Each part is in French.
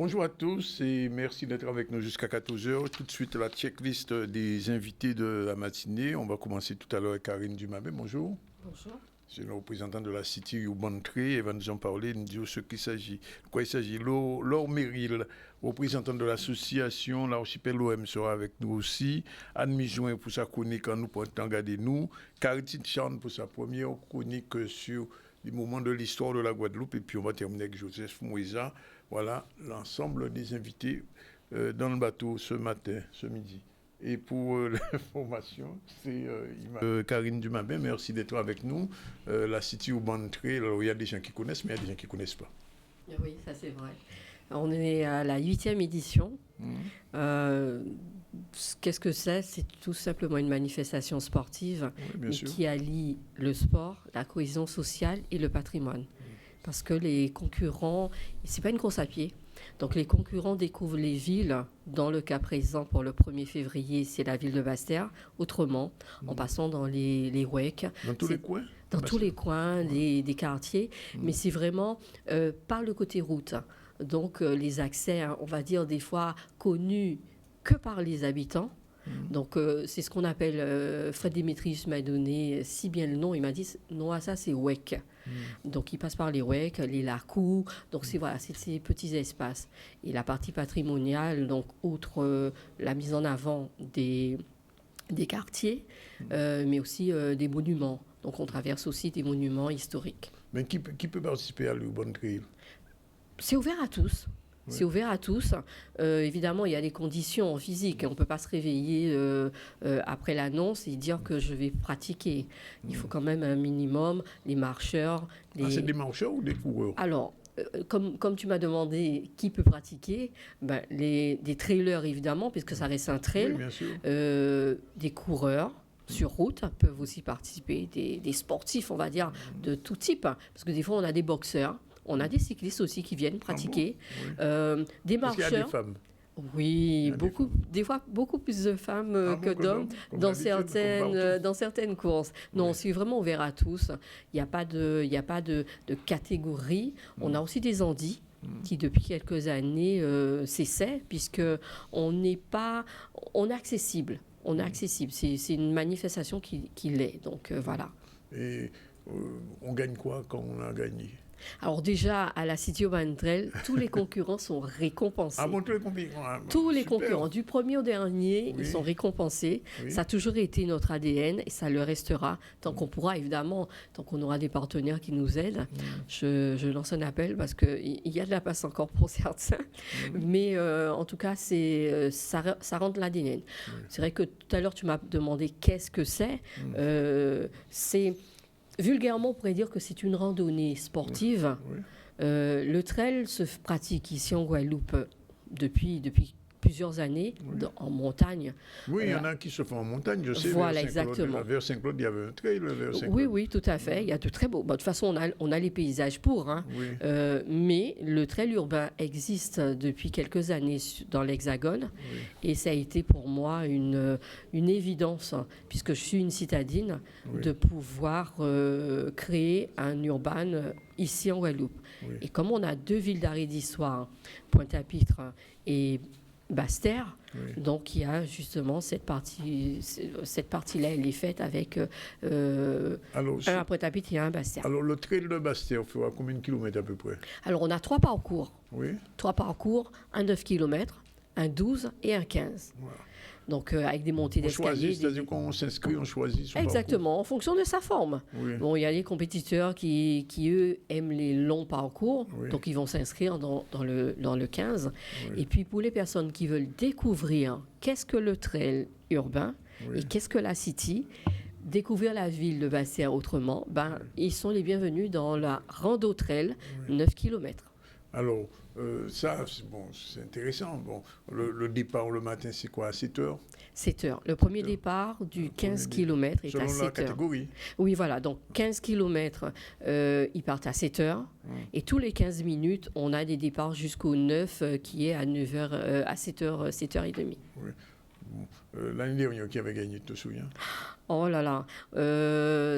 Bonjour à tous et merci d'être avec nous jusqu'à 14 heures. Tout de suite, la checklist des invités de la matinée. On va commencer tout à l'heure avec Karine Dumabé. Bonjour. Bonjour. C'est le représentant de la City Urban Trade. Elle va nous en parler, nous dire de quoi il s'agit. Laure Merrill, représentante de l'association L'Archipel OM, sera avec nous aussi. Anne Mijoin pour sa chronique en nous portant garder nous. Caritine Charne pour sa première chronique sur les moments de l'histoire de la Guadeloupe. Et puis on va terminer avec Joseph Moïsa. Voilà l'ensemble des invités dans le bateau ce matin, ce midi. Et pour l'information, c'est Karine Dumabé, merci d'être avec nous. La City Urban Trade, alors il y a des gens qui connaissent, mais il y a des gens qui ne connaissent pas. Oui, ça c'est vrai. On est à la 8e édition. Qu'est-ce que c'est ? C'est tout simplement une manifestation sportive qui allie le sport, la cohésion sociale et le patrimoine. Parce que les concurrents, ce n'est pas une course à pied. Donc les concurrents découvrent les villes. Dans le cas présent, pour le 1er février, c'est la ville de Basse-Terre. Autrement, en passant dans les WEC. Dans tous les coins ? Dans tous les coins des quartiers. Mais c'est vraiment par le côté route. Donc les accès, on va dire des fois connus que par les habitants. Donc c'est ce qu'on appelle, Fred Démétrius m'a donné si bien le nom, il m'a dit non, ça c'est WEC. Donc il passe par les WEC, les Lacous, donc c'est ces petits espaces. Et la partie patrimoniale, donc outre la mise en avant des quartiers, mais aussi des monuments. Donc on traverse aussi des monuments historiques. Mais qui peut participer à l'Urban Trail ? C'est ouvert à tous. Oui. C'est ouvert à tous. Évidemment, il y a des conditions physiques. On ne peut pas se réveiller après l'annonce et dire que je vais pratiquer. Il faut quand même un minimum, les marcheurs. C'est des marcheurs ou des coureurs ? Alors, comme tu m'as demandé qui peut pratiquer, des trailers évidemment, puisque ça reste un trail. Oui, bien sûr. Des coureurs sur route peuvent aussi participer, des sportifs, on va dire, de tout type. Parce que des fois, on a des boxeurs. On a des cyclistes aussi qui viennent pratiquer. Des marcheurs. Est-ce qu'il y a des femmes ? Oui, des fois beaucoup plus de femmes que d'hommes dans certaines courses. Non, c'est vraiment ouvert à tous. Il n'y a pas de catégorie. On a aussi des handis qui depuis quelques années s'essaient, puisqu'on est accessible. On est accessible. C'est une manifestation qui l'est. Donc voilà. Et on gagne quoi quand on a gagné ? Alors déjà, à la City Urban Trail, tous les concurrents sont récompensés. Ah bon, tous les concurrents. Tous les concurrents, du premier au dernier, ils sont récompensés. Oui. Ça a toujours été notre ADN et ça le restera tant qu'on pourra, évidemment, tant qu'on aura des partenaires qui nous aident. Je lance un appel parce qu'il y a de la place encore pour certains. Mais en tout cas, ça rentre l'ADN. C'est vrai que tout à l'heure, tu m'as demandé qu'est-ce que c'est. C'est... Vulgairement, on pourrait dire que c'est une randonnée sportive. Le trail se pratique ici en Guadeloupe depuis plusieurs années en montagne. Oui, il y en a qui se font en montagne, je sais. Voilà, exactement. Vers Saint-Claude, il y avait un trail. Oui, tout à fait. Il y a de très beaux... de toute façon, on a les paysages pour. Mais le trail urbain existe depuis quelques années dans l'Hexagone. Et ça a été pour moi une évidence, puisque je suis une citadine, de pouvoir créer un urban ici en Guadeloupe. Et comme on a 2 villes d'arrêt d'histoire, Pointe-à-Pitre et Basse-Terre, donc il y a justement cette partie-là, elle est faite avec un à Pointe-à-Pitre et un à Basse-Terre. Alors le trail de Basse-Terre fera combien de kilomètres à peu près ? Alors on a 3 parcours. 3 parcours, un 9 km, un 12 et un 15. Voilà. Donc avec des montées d'escalier. C'est-à-dire qu'on s'inscrit, on choisit son Exactement, parcours. En fonction de sa forme. Bon, il y a les compétiteurs qui eux, aiment les longs parcours, donc ils vont s'inscrire dans le 15. Et puis pour les personnes qui veulent découvrir qu'est-ce que le trail urbain et qu'est-ce que la city, découvrir la ville de Basse-Terre autrement, ils sont les bienvenus dans la Rando Trail 9 km. Alors, ça, c'est intéressant. Bon, le départ le matin, c'est quoi, à 7h ? 7h. Le premier départ du 15 km est à 7h. Selon la catégorie ? Oui, voilà. Donc, 15 km, ils partent à 7h. Et tous les 15 minutes, on a des départs jusqu'au 9 qui est à 9h, à 7h, 7h30. Oui. Bon. l'année dernière qui avait gagné, tu te souviens? Oh là là,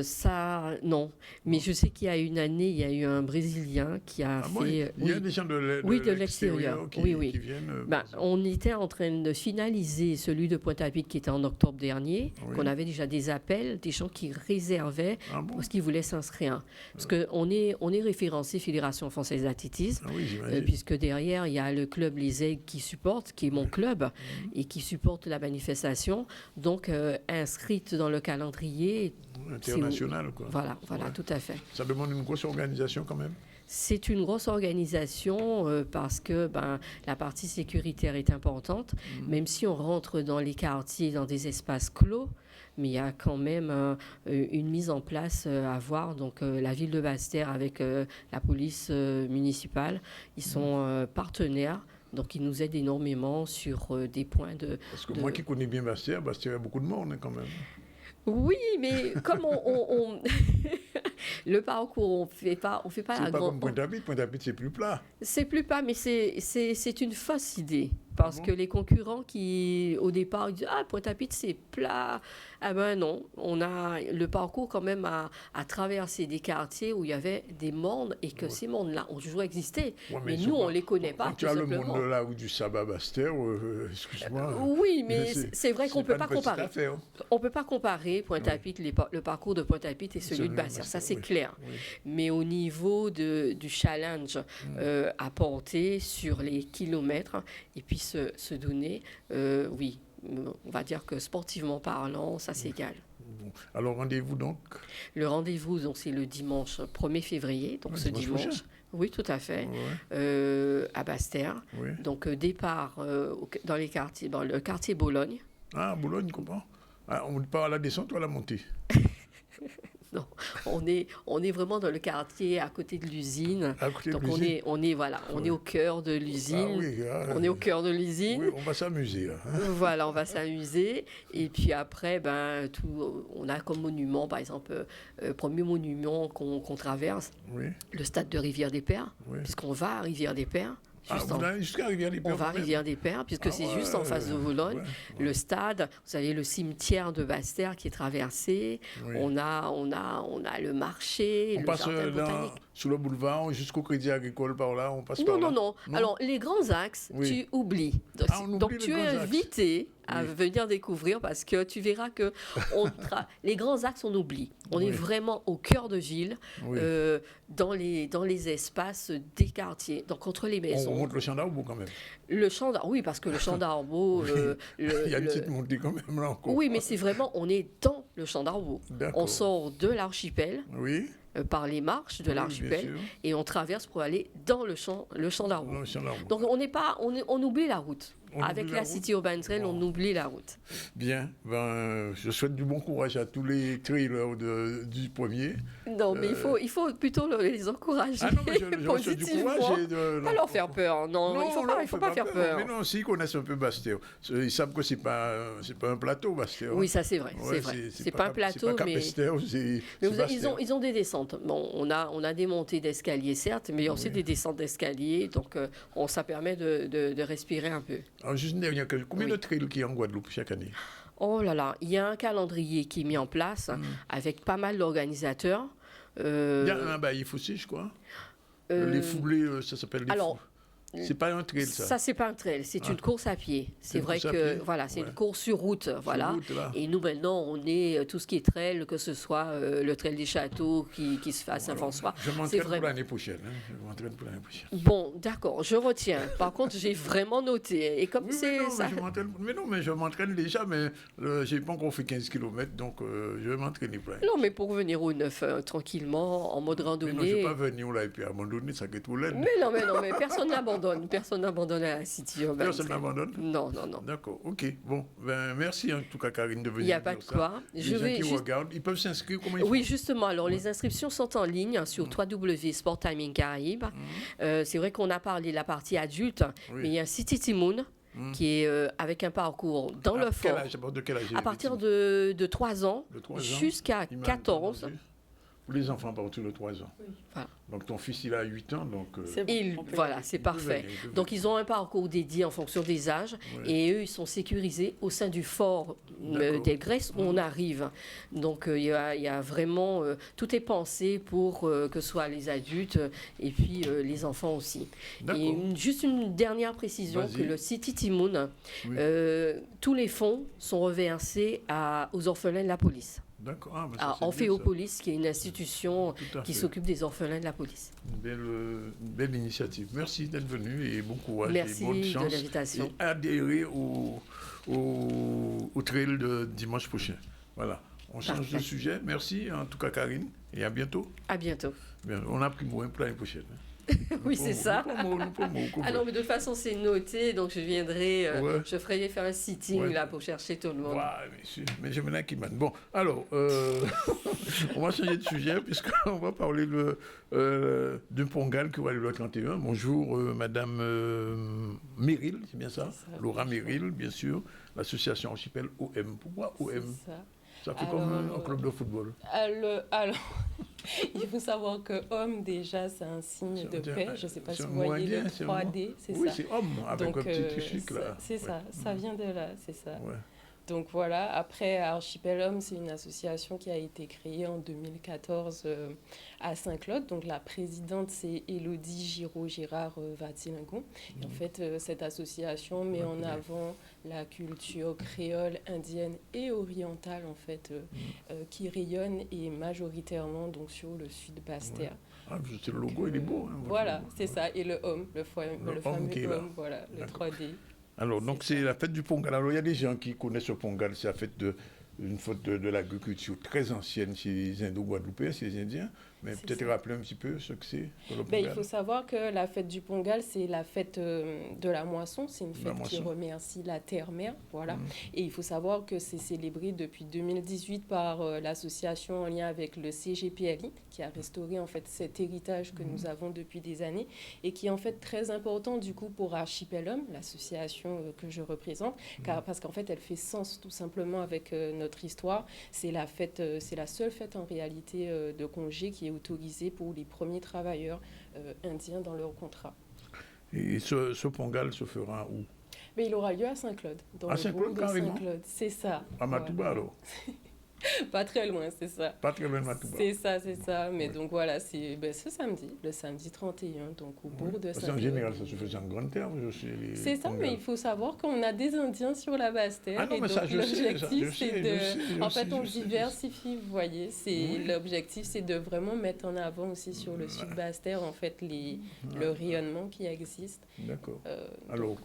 ça, non. Mais je sais qu'il y a une année, il y a eu un Brésilien qui a fait... Bon, il y a des gens de l'extérieur qui viennent. On était en train de finaliser celui de Pointe-à-Pitre qui était en octobre dernier, qu'on avait déjà des appels, des gens qui réservaient parce qu'ils voulaient s'inscrire. Parce qu'on est référencé Fédération Française d'Athlétisme, puisque derrière, il y a le club Les Aigles qui supporte, qui est mon club, et qui supporte la manifestation. Donc, inscrite dans le calendrier international, quoi. Voilà, tout à fait. Ça demande une grosse organisation quand même. C'est une grosse organisation parce que la partie sécuritaire est importante, même si on rentre dans les quartiers, dans des espaces clos, mais il y a quand même une mise en place à voir. Donc la ville de Basse-Terre avec la police municipale, ils sont partenaires. Donc, ils nous aident énormément sur des points de... Parce que moi qui connais bien Basse-Terre, il y a beaucoup de monde quand même. Oui, mais comme on le parcours, on fait pas la grande... C'est pas comme Pointe-à-Pitre, c'est plus plat. C'est plus plat, mais c'est une fausse idée. Parce que les concurrents qui, au départ, disent « Ah, Pointe-à-Pitre, c'est plat ». Ah ben non, on a le parcours quand même à traverser des quartiers où il y avait des mondes et que ces mondes-là ont toujours existé. Mais nous, on ne les connaît pas, quand tu as le monde là où du Sabbat Basse-Terre, excuse-moi. Oui, mais c'est vrai qu'on ne peut pas comparer. Affaire. On ne peut pas comparer Pointe-à-Pitre, le parcours de Pointe-à-Pitre et celui de Basse-Terre, ça c'est clair. Oui. Mais au niveau du challenge à porter sur les kilomètres et puis se donner, oui, on va dire que sportivement parlant, ça s'égale. Bon. Alors rendez-vous donc? Le rendez-vous, donc, c'est le dimanche 1er février, donc ce dimanche. Oui, tout à fait, à Basse-Terre. Oui. Donc départ dans les quartiers, dans le quartier Bologne. Ah, Bologne, comment? On part à la descente ou à la montée? Non, on est vraiment dans le quartier à côté de l'usine. Donc on est au cœur de l'usine. On est au cœur de l'usine. Oui, on va s'amuser là. Voilà, on va s'amuser. Et puis après, on a comme monument, par exemple, premier monument qu'on traverse, le stade de Rivière-des-Pères, puisqu'on va à Rivière-des-Pères. Jusqu'à Rivière-des-Pères. On va à Rivière-des-Pères, puisque c'est juste en face de Bologne. Le stade, vous avez le cimetière de Basse-Terre qui est traversé. On a le marché, le jardin botanique. Sous le boulevard, jusqu'au Crédit Agricole, par là, on passe par là. Non. Alors, les grands axes, tu oublies. Donc tu es invité à venir découvrir parce que tu verras que les grands axes, on oublie. On est vraiment au cœur de ville, dans les espaces des quartiers, donc entre les maisons. On monte le Champ d'Arbeau quand même. Le Champ d'Arbeau, oui, parce que le Champ d'Arbeau... il y a une petite montée quand même là encore. Oui, mais c'est vraiment, on est dans le Champ d'Arbeau. On sort de l'archipel. Oui. Par les marches de l'archipel et on traverse pour aller dans le champ d'Arbeau. Donc on oublie la route. Avec la City Urban Trail, on oublie la route. Bien, je souhaite du bon courage à tous les trailers du premier. Non, mais il faut plutôt les encourager. Ah non, mais je souhaite du courage. Pas leur faire peur. Non, il ne faut pas faire peur. Mais non, s'ils connaissent un peu Basse-Terre, ils savent que c'est pas un plateau, Basse-Terre. Oui, ça c'est vrai. C'est pas un plateau, mais ils ont des descentes. Bon, on a des montées d'escalier, certes, mais aussi des descentes d'escalier. Donc, ça permet de respirer un peu. Alors, juste une dernière question. Combien de trails qu'il y a en Guadeloupe chaque année? Oh là là, il y a un calendrier qui est mis en place avec pas mal d'organisateurs. Il y a un bailli aussi, je crois. Les foulées, ça s'appelle les foulées. C'est pas un trail, ça. Ça, c'est pas un trail, c'est une course à pied. C'est vrai que c'est une course sur route, voilà. Et nous maintenant, on est tout ce qui est trail, que ce soit le trail des châteaux qui se fait à Saint-François. Je m'entraîne pour l'année prochaine. Bon, d'accord, je retiens. Par contre, j'ai vraiment noté. Et comme ça. Mais je m'entraîne déjà, mais j'ai pas encore fait 15 km, donc je vais m'entraîner plein. Non, mais pour venir au 9 tranquillement, en mode randonnée. Mais non, je vais pas venir là et puis abandonner, ça fait tout l'aide. Mais non, mais personne n'abandonne. Personne n'abandonne à la City Urban. Personne n'abandonne? Non. D'accord, ok. Bon, merci en tout cas, Karine, de venir. Il n'y a pas de quoi. Les gens qui regardent, ils peuvent s'inscrire, comment ils font? Oui, justement. Alors, les inscriptions sont en ligne sur www.Sport Timing Caraïbes. C'est vrai qu'on a parlé de la partie adulte, mais il y a un City Timoun qui est avec un parcours dans le fort. De quel âge? À partir de 3 ans jusqu'à 14. pour les enfants à partir de 3 ans. Oui. Voilà. Donc ton fils, il a 8 ans, donc... Voilà, c'est parfait. Donc ils ont un parcours dédié en fonction des âges, et eux, ils sont sécurisés au sein du fort d'Elgrès où on arrive. Donc il y a vraiment... tout est pensé pour que ce soit les adultes et puis les enfants aussi. Et juste une dernière précision, que le City Timoun, tous les fonds sont reversés aux orphelins de la police. D'accord. À Orphéopolis, qui est une institution qui s'occupe des orphelins de la police. Une belle initiative. Merci d'être venu et bon courage. Merci et bonne chance de l'invitation. Et adhérez au trail de dimanche prochain. Voilà. On change de sujet. Merci en tout cas, Karine. Et à bientôt. À bientôt. Bien, on a pris moins pour l'année prochaine. Oui, c'est ça. Ah non, mais de toute façon, c'est noté, donc je viendrai, je ferai faire un sitting là pour chercher tout le monde. Mais je me l'ai qui Bon, alors, on va changer de sujet puisqu'on va parler d'un Pongal qui va aller le 31. Bonjour, Madame Meryl, c'est bien ça, Laura Meryl, bien sûr, l'association Archipel OM. Pourquoi OM? Ça fait comme un club de football. Alors, il faut savoir que homme, déjà, c'est un signe de paix. Je ne sais pas si vous voyez le 3D, c'est ça. Oui, c'est homme, avec un petit truc là. C'est ça, ça vient de là, c'est ça. Ouais. Donc voilà, après Archipel Homme, c'est une association qui a été créée en 2014 à Saint-Claude. Donc la présidente, c'est Élodie Giraud-Girard-Vatilingon. En fait, cette association met en avant la culture créole, indienne et orientale, en fait, qui rayonne et majoritairement donc, sur le sud Basse-Terre. Le logo, il est beau. Voilà, c'est ça. Et le homme, le fameux homme, voilà, le 3D. Alors, donc c'est la fête du Pongal. Alors, il y a des gens qui connaissent le Pongal, c'est la fête une fête de l'agriculture très ancienne chez les Indo-Guadeloupéens, chez les Indiens. Mais peut-être rappeler un petit peu ce que c'est le Pongal. Il faut savoir que la fête du Pongal, c'est la fête de la moisson. C'est une fête qui remercie la terre-mère. Voilà. Et il faut savoir que c'est célébré depuis 2018 par l'association en lien avec le CGPLI, qui a restauré en fait cet héritage que nous avons depuis des années et qui est en fait très important du coup pour Archipel Homme, l'association que je représente, parce qu'en fait elle fait sens tout simplement avec notre histoire. C'est la seule fête en réalité de congé qui est autorisée pour les premiers travailleurs indiens dans leur contrat. Et ce Pongal se fera où? Mais il aura lieu à Saint-Claude, dans le bourg de Saint-Claude. C'est ça. À Matouba alors? Pas très loin, c'est ça. Pas très loin de Matouba. C'est ça. Mais donc voilà, c'est ce samedi, le samedi 31, donc au bourg de Saint-Claude. En général, ça se fait en grande terre. C'est ça, mais il faut savoir qu'on a des Indiens sur la Basse-Terre. Ah non, mais ça, l'objectif, c'est de... En fait, on diversifie, vous voyez. L'objectif, c'est de vraiment mettre en avant aussi sur le sud Basse-Terre, en fait, le rayonnement qui existe. D'accord. Alors,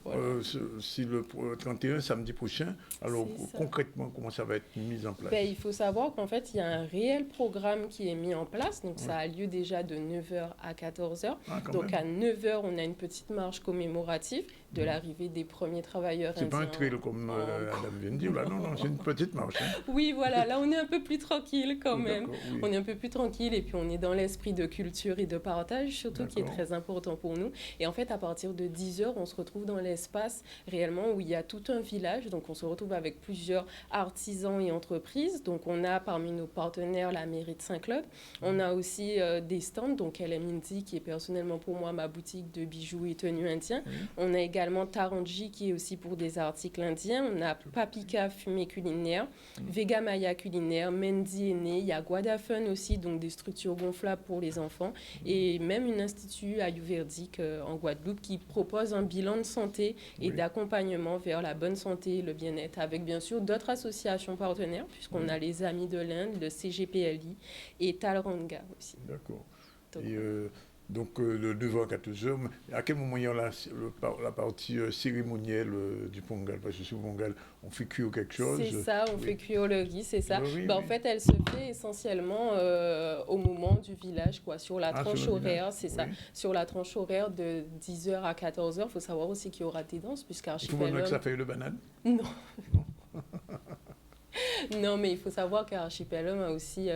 si le 31, samedi prochain, alors concrètement, comment ça va être mis en place? Il faut savoir qu'en fait, il y a un réel programme qui est mis en place. Donc, ça a lieu déjà de 9h à 14h. Donc, à 9h, on a une petite marche commémorative de l'arrivée des premiers travailleurs indiens. C'est pas un trail comme Madame vient de dire, là. Non, c'est une petite marche. Oui, voilà. Là, on est un peu plus tranquille quand même. Oui. On est un peu plus tranquille et puis on est dans l'esprit de culture et de partage, surtout, qui est très important pour nous. Et en fait, à partir de 10h, on se retrouve dans l'espace réellement où il y a tout un village. Donc, on se retrouve avec plusieurs artisans et entreprises. Donc, on a parmi nos partenaires la mairie de Saint-Claude. On a aussi des stands, donc LM Indie, qui est personnellement pour moi ma boutique de bijoux et tenues indiens. On a également Taranji, qui est aussi pour des articles indiens. On a Papika, fumée culinaire, Vega Maya culinaire, Mendi Aîné. Il y a Guadafun aussi, donc des structures gonflables pour les enfants. Et même un institut ayurvédique en Guadeloupe qui propose un bilan de santé et d'accompagnement vers la bonne santé et le bien-être, avec bien sûr d'autres associations partenaires, puisqu'on a les Amis de l'Inde, le CGPLI et Talranga aussi. D'accord. Donc, de 9h à 14h, à quel moment il y a la partie cérémonielle du Pongal? Parce que sur le Pongal, on fait cuire quelque chose. C'est ça, on fait cuire le riz, c'est ça. En fait, elle se fait essentiellement au moment du village, quoi, sur la tranche horaire, c'est ça. Sur la tranche horaire de 10h à 14h, il faut savoir aussi qu'il y aura des danses, puisqu'Archipel Homme... Il faut que ça fasse le banane? Non. Non, mais il faut savoir qu'Archipel a aussi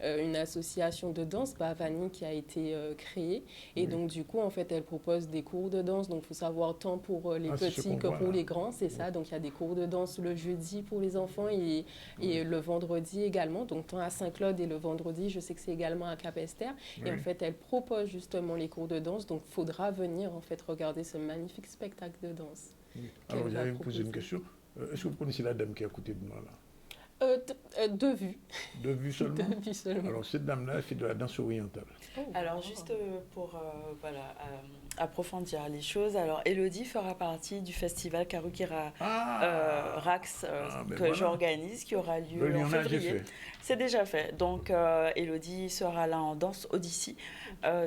une association de danse, Bavani, qui a été créée. Et donc, du coup, en fait, elle propose des cours de danse. Donc, il faut savoir tant pour les petits que pour les grands, c'est ça. Donc, il y a des cours de danse le jeudi pour les enfants et le vendredi également. Donc, tant à Saint-Claude et le vendredi, je sais que c'est également à Capesterre. Et en fait, elle propose justement les cours de danse. Donc, il faudra venir, en fait, regarder ce magnifique spectacle de danse. Alors, j'allais vous poser une question. Est-ce que vous connaissez la dame qui est à côté de moi là? De vue. De vue seulement? De vue seulement. Alors, cette dame-là, elle fait de la danse orientale. Alors, juste pour approfondir les choses, alors Elodie fera partie du festival Karukira Rax j'organise, qui aura lieu en février. C'est déjà fait. Donc, Elodie sera là en danse Odyssey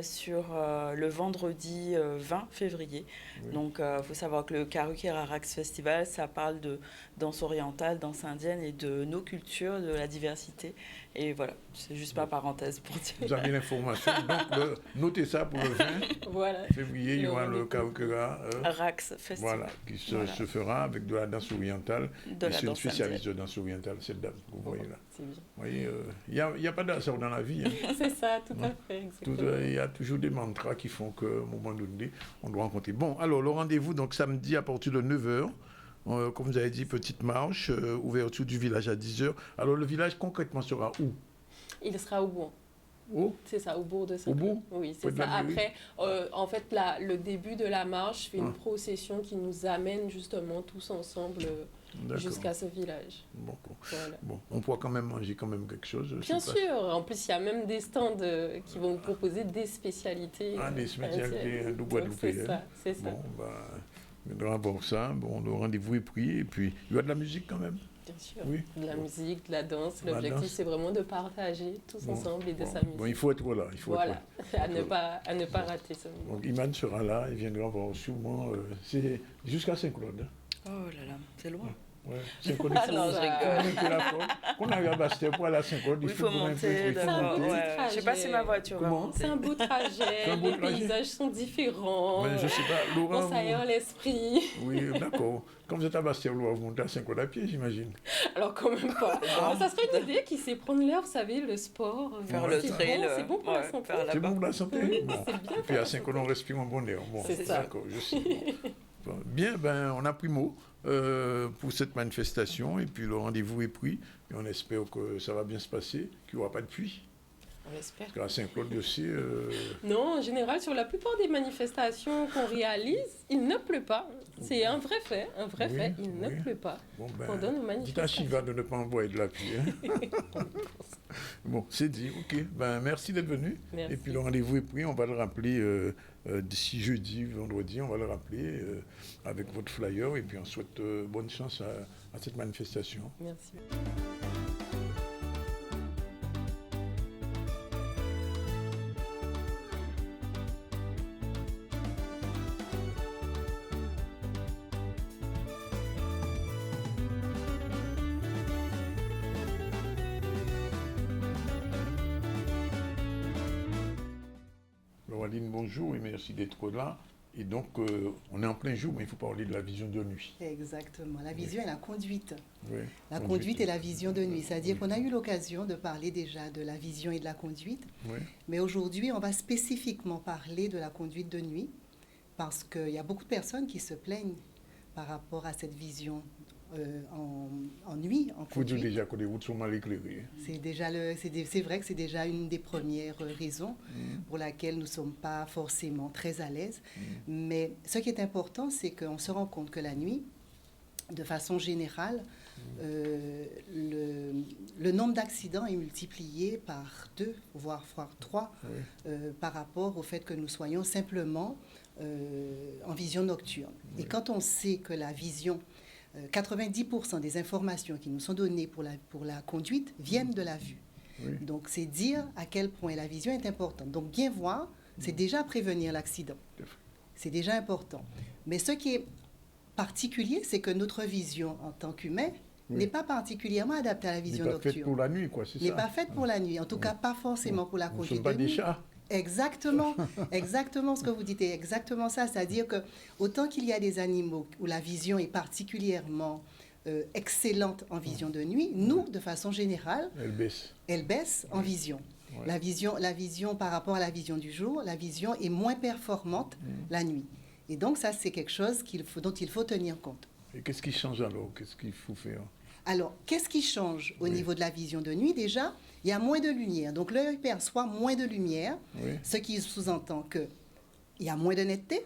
sur le vendredi 20 février. Oui. Donc, il faut savoir que le Karukira Rax Festival, ça parle de danse orientale, danse indienne et de nos cultures, de la diversité. Et voilà, c'est juste ma parenthèse pour dire. Vous avez l'information, donc notez ça pour le 20 février, il y aura le Karukira Rax Festival. Voilà, qui se fera avec de la danse orientale. C'est une spécialiste de danse orientale, cette dame, vous voyez là. C'est bien. Vous voyez, il n'y a pas d'hasard dans la vie. Hein. C'est ça, tout à fait. Il y a toujours des mantras qui font qu'à un moment donné, on doit rencontrer. Bon, alors le rendez-vous, donc samedi à partir de 9h. Comme vous avez dit, petite marche, ouverture du village à 10h. Alors, le village, concrètement, sera où? Il sera au bourg. Où? C'est ça, au bourg de Saint-Claude. Au bourg? Oui, c'est ça. Après, en fait, le début de la marche fait une procession qui nous amène justement tous ensemble jusqu'à ce village. Bon, voilà. Bon, on pourra quand même manger quelque chose. Bien sûr. En plus, il y a même des stands qui vont vous proposer des spécialités. Des spécialités de Guadeloupe. C'est ça, c'est ça. Bon, on va voir ça. Bon, le rendez-vous est pris. Et puis, il y a de la musique quand même. Bien sûr. Oui. De la musique, de la danse. L'objectif, c'est vraiment de partager tous ensemble et de s'amuser. Bon, il faut être là. À ne pas rater ça. Donc, Iman sera là. Il viendra voir sûrement. C'est jusqu'à Saint-Claude. Oh là là, c'est loin. Ouais. Saint-Claude, non, je rigole. Qu'on arrive à Bastère pour aller à Saint-Claude, il faut monter. Je ne sais pas si ma voiture va monter. C'est un beau trajet, les paysages sont différents. Mais je sais pas, Laurent. On s'aère l'esprit. Oui, d'accord. Quand vous êtes à Bastère, vous montez à Saint-Claude à pied, j'imagine. Alors, quand même pas. Ça serait une idée qui sait prendre l'air, vous savez, le sport. Faire le trail. C'est bon pour la santé. C'est bon pour la santé. C'est bien. Et puis à Saint-Claude, on respire un bon air. C'est ça. D'accord, je sais. Bon. Bien, on a pris mot pour cette manifestation et puis le rendez-vous est pris et on espère que ça va bien se passer, qu'il n'y aura pas de pluie. On l'espère. Parce qu'à Saint-Claude aussi... Non, en général, sur la plupart des manifestations qu'on réalise, il ne pleut pas. C'est un vrai fait, il ne pleut pas. Bon, pendant nos manifestations. Dites à Shiva de ne pas envoyer de la pluie. Hein. Bon, c'est dit, ok. Merci d'être venu. Merci. Et puis le rendez-vous est pris, on va le rappeler d'ici jeudi, vendredi, on va le rappeler avec votre flyer et puis on souhaite bonne chance à cette manifestation. Merci. Aline, bonjour et merci d'être là. Et donc, on est en plein jour, mais il faut parler de la vision de nuit. Exactement. La vision et la conduite. Oui, la conduite et la vision de nuit. C'est-à-dire qu'on a eu l'occasion de parler déjà de la vision et de la conduite. Oui. Mais aujourd'hui, on va spécifiquement parler de la conduite de nuit parce qu'il y a beaucoup de personnes qui se plaignent par rapport à cette vision en nuit, en conduite. Il faut dire déjà que les routes sont mal éclairées. C'est vrai que c'est déjà une des premières raisons pour laquelle nous ne sommes pas forcément très à l'aise. Mais ce qui est important, c'est qu'on se rend compte que la nuit, de façon générale, le nombre d'accidents est multiplié par 2, voire 3, par rapport au fait que nous soyons simplement en vision nocturne. Et quand on sait que la vision... 90% des informations qui nous sont données pour la conduite viennent de la vue. Oui. Donc, c'est dire à quel point la vision est importante. Donc, bien voir, c'est déjà prévenir l'accident. C'est déjà important. Mais ce qui est particulier, c'est que notre vision en tant qu'humain n'est pas particulièrement adaptée à la vision nocturne. N'est pas faite pour la nuit, quoi, c'est ça. N'est pas faite pour la nuit. En tout cas, pas forcément pour la conduite. Nous ne sommes pas des chats. Exactement, exactement ce que vous dites, est exactement ça. C'est-à-dire que autant qu'il y a des animaux où la vision est particulièrement excellente en vision de nuit, nous, de façon générale, elle baisse en vision. Ouais. La vision par rapport à la vision du jour, la vision est moins performante la nuit. Et donc ça, c'est quelque chose dont il faut tenir compte. Et qu'est-ce qui change alors? Qu'est-ce qu'il faut faire? Alors, qu'est-ce qui change au niveau de la vision de nuit? Déjà, il y a moins de lumière. Donc l'œil perçoit moins de lumière, ce qui sous-entend qu'il y a moins de netteté,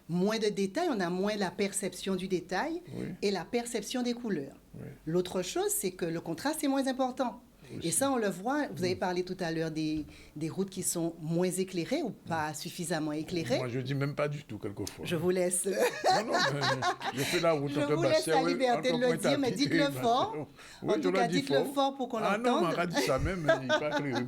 moins de détails, on a moins la perception du détail et la perception des couleurs. L'autre chose, c'est que le contraste est moins important. Et ça, on le voit, vous avez parlé tout à l'heure des routes qui sont moins éclairées ou pas suffisamment éclairées. Moi, je ne dis même pas du tout, quelquefois. Je vous laisse... non, je fais la route. Je vous laisse la liberté de le dire, mais dites-le fort. En tout cas, dites-le fort pour qu'on l'entende. Ah non, on a dit ça même, il n'est pas éclairé.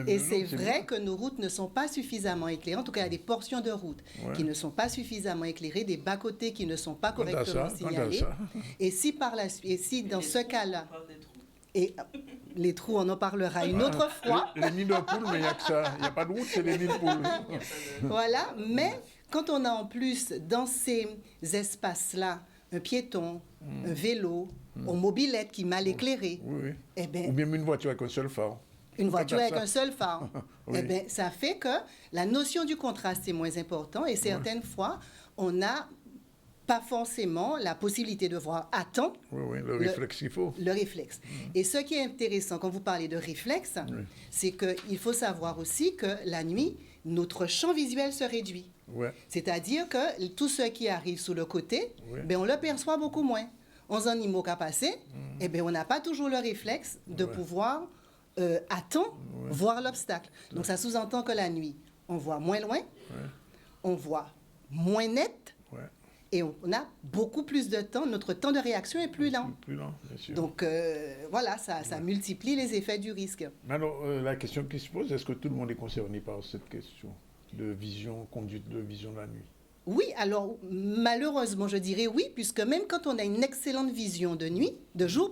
Et c'est vrai que nos routes ne sont pas suffisamment éclairées. En tout cas, il y a des portions de routes qui ne sont pas suffisamment éclairées, des bas-côtés qui ne sont pas correctement signalés. Et si dans ce cas-là... Et les trous, on en parlera une autre fois. Les nids de poules, mais il n'y a que ça. Il n'y a pas de route, c'est les nids de poules. Voilà, mais quand on a en plus dans ces espaces-là un piéton, un vélo, une mobilette qui est mal éclairée, eh ben, ou bien une voiture avec un seul phare. Une voiture avec un seul phare. Eh bien, ça fait que la notion du contraste est moins importante et certaines fois, on n'a pas forcément la possibilité de voir à temps le réflexe qu'il faut. Le réflexe. Et ce qui est intéressant, quand vous parlez de réflexe, c'est qu'il faut savoir aussi que la nuit, notre champ visuel se réduit. C'est-à-dire que tout ce qui arrive sous le côté, ben, on le perçoit beaucoup moins. 11 animaux qu'à passer, eh ben, on n'a pas toujours le réflexe de pouvoir, à temps, voir l'obstacle. Donc ça sous-entend que la nuit, on voit moins loin, on voit moins net, et on a beaucoup plus de temps, notre temps de réaction est plus lent. Plus lent, bien sûr. Donc voilà, ça multiplie les effets du risque. Mais alors, la question qui se pose, est-ce que tout le monde est concerné par cette question de vision, conduite de vision de la nuit? Oui, alors malheureusement, je dirais oui, puisque même quand on a une excellente vision de jour,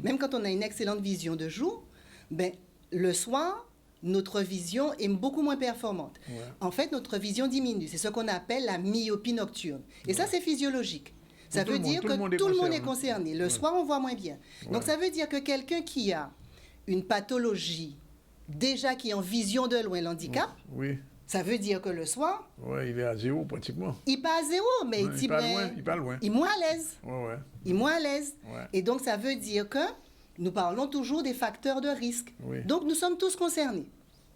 même quand on a une excellente vision de jour, ben, le soir, notre vision est beaucoup moins performante. En fait, notre vision diminue. C'est ce qu'on appelle la myopie nocturne. Et ça, c'est physiologique. Ça veut dire que tout le monde est concerné. Le soir, on voit moins bien. Donc, ça veut dire que quelqu'un qui a une pathologie, déjà qui est en vision de loin, l'handicap, ça veut dire que le soir... il est à zéro, pratiquement. Il n'est pas à zéro, mais il est pas loin. Il est moins à l'aise. Il est moins à l'aise. Et donc, ça veut dire que nous parlons toujours des facteurs de risque. Donc, nous sommes tous concernés.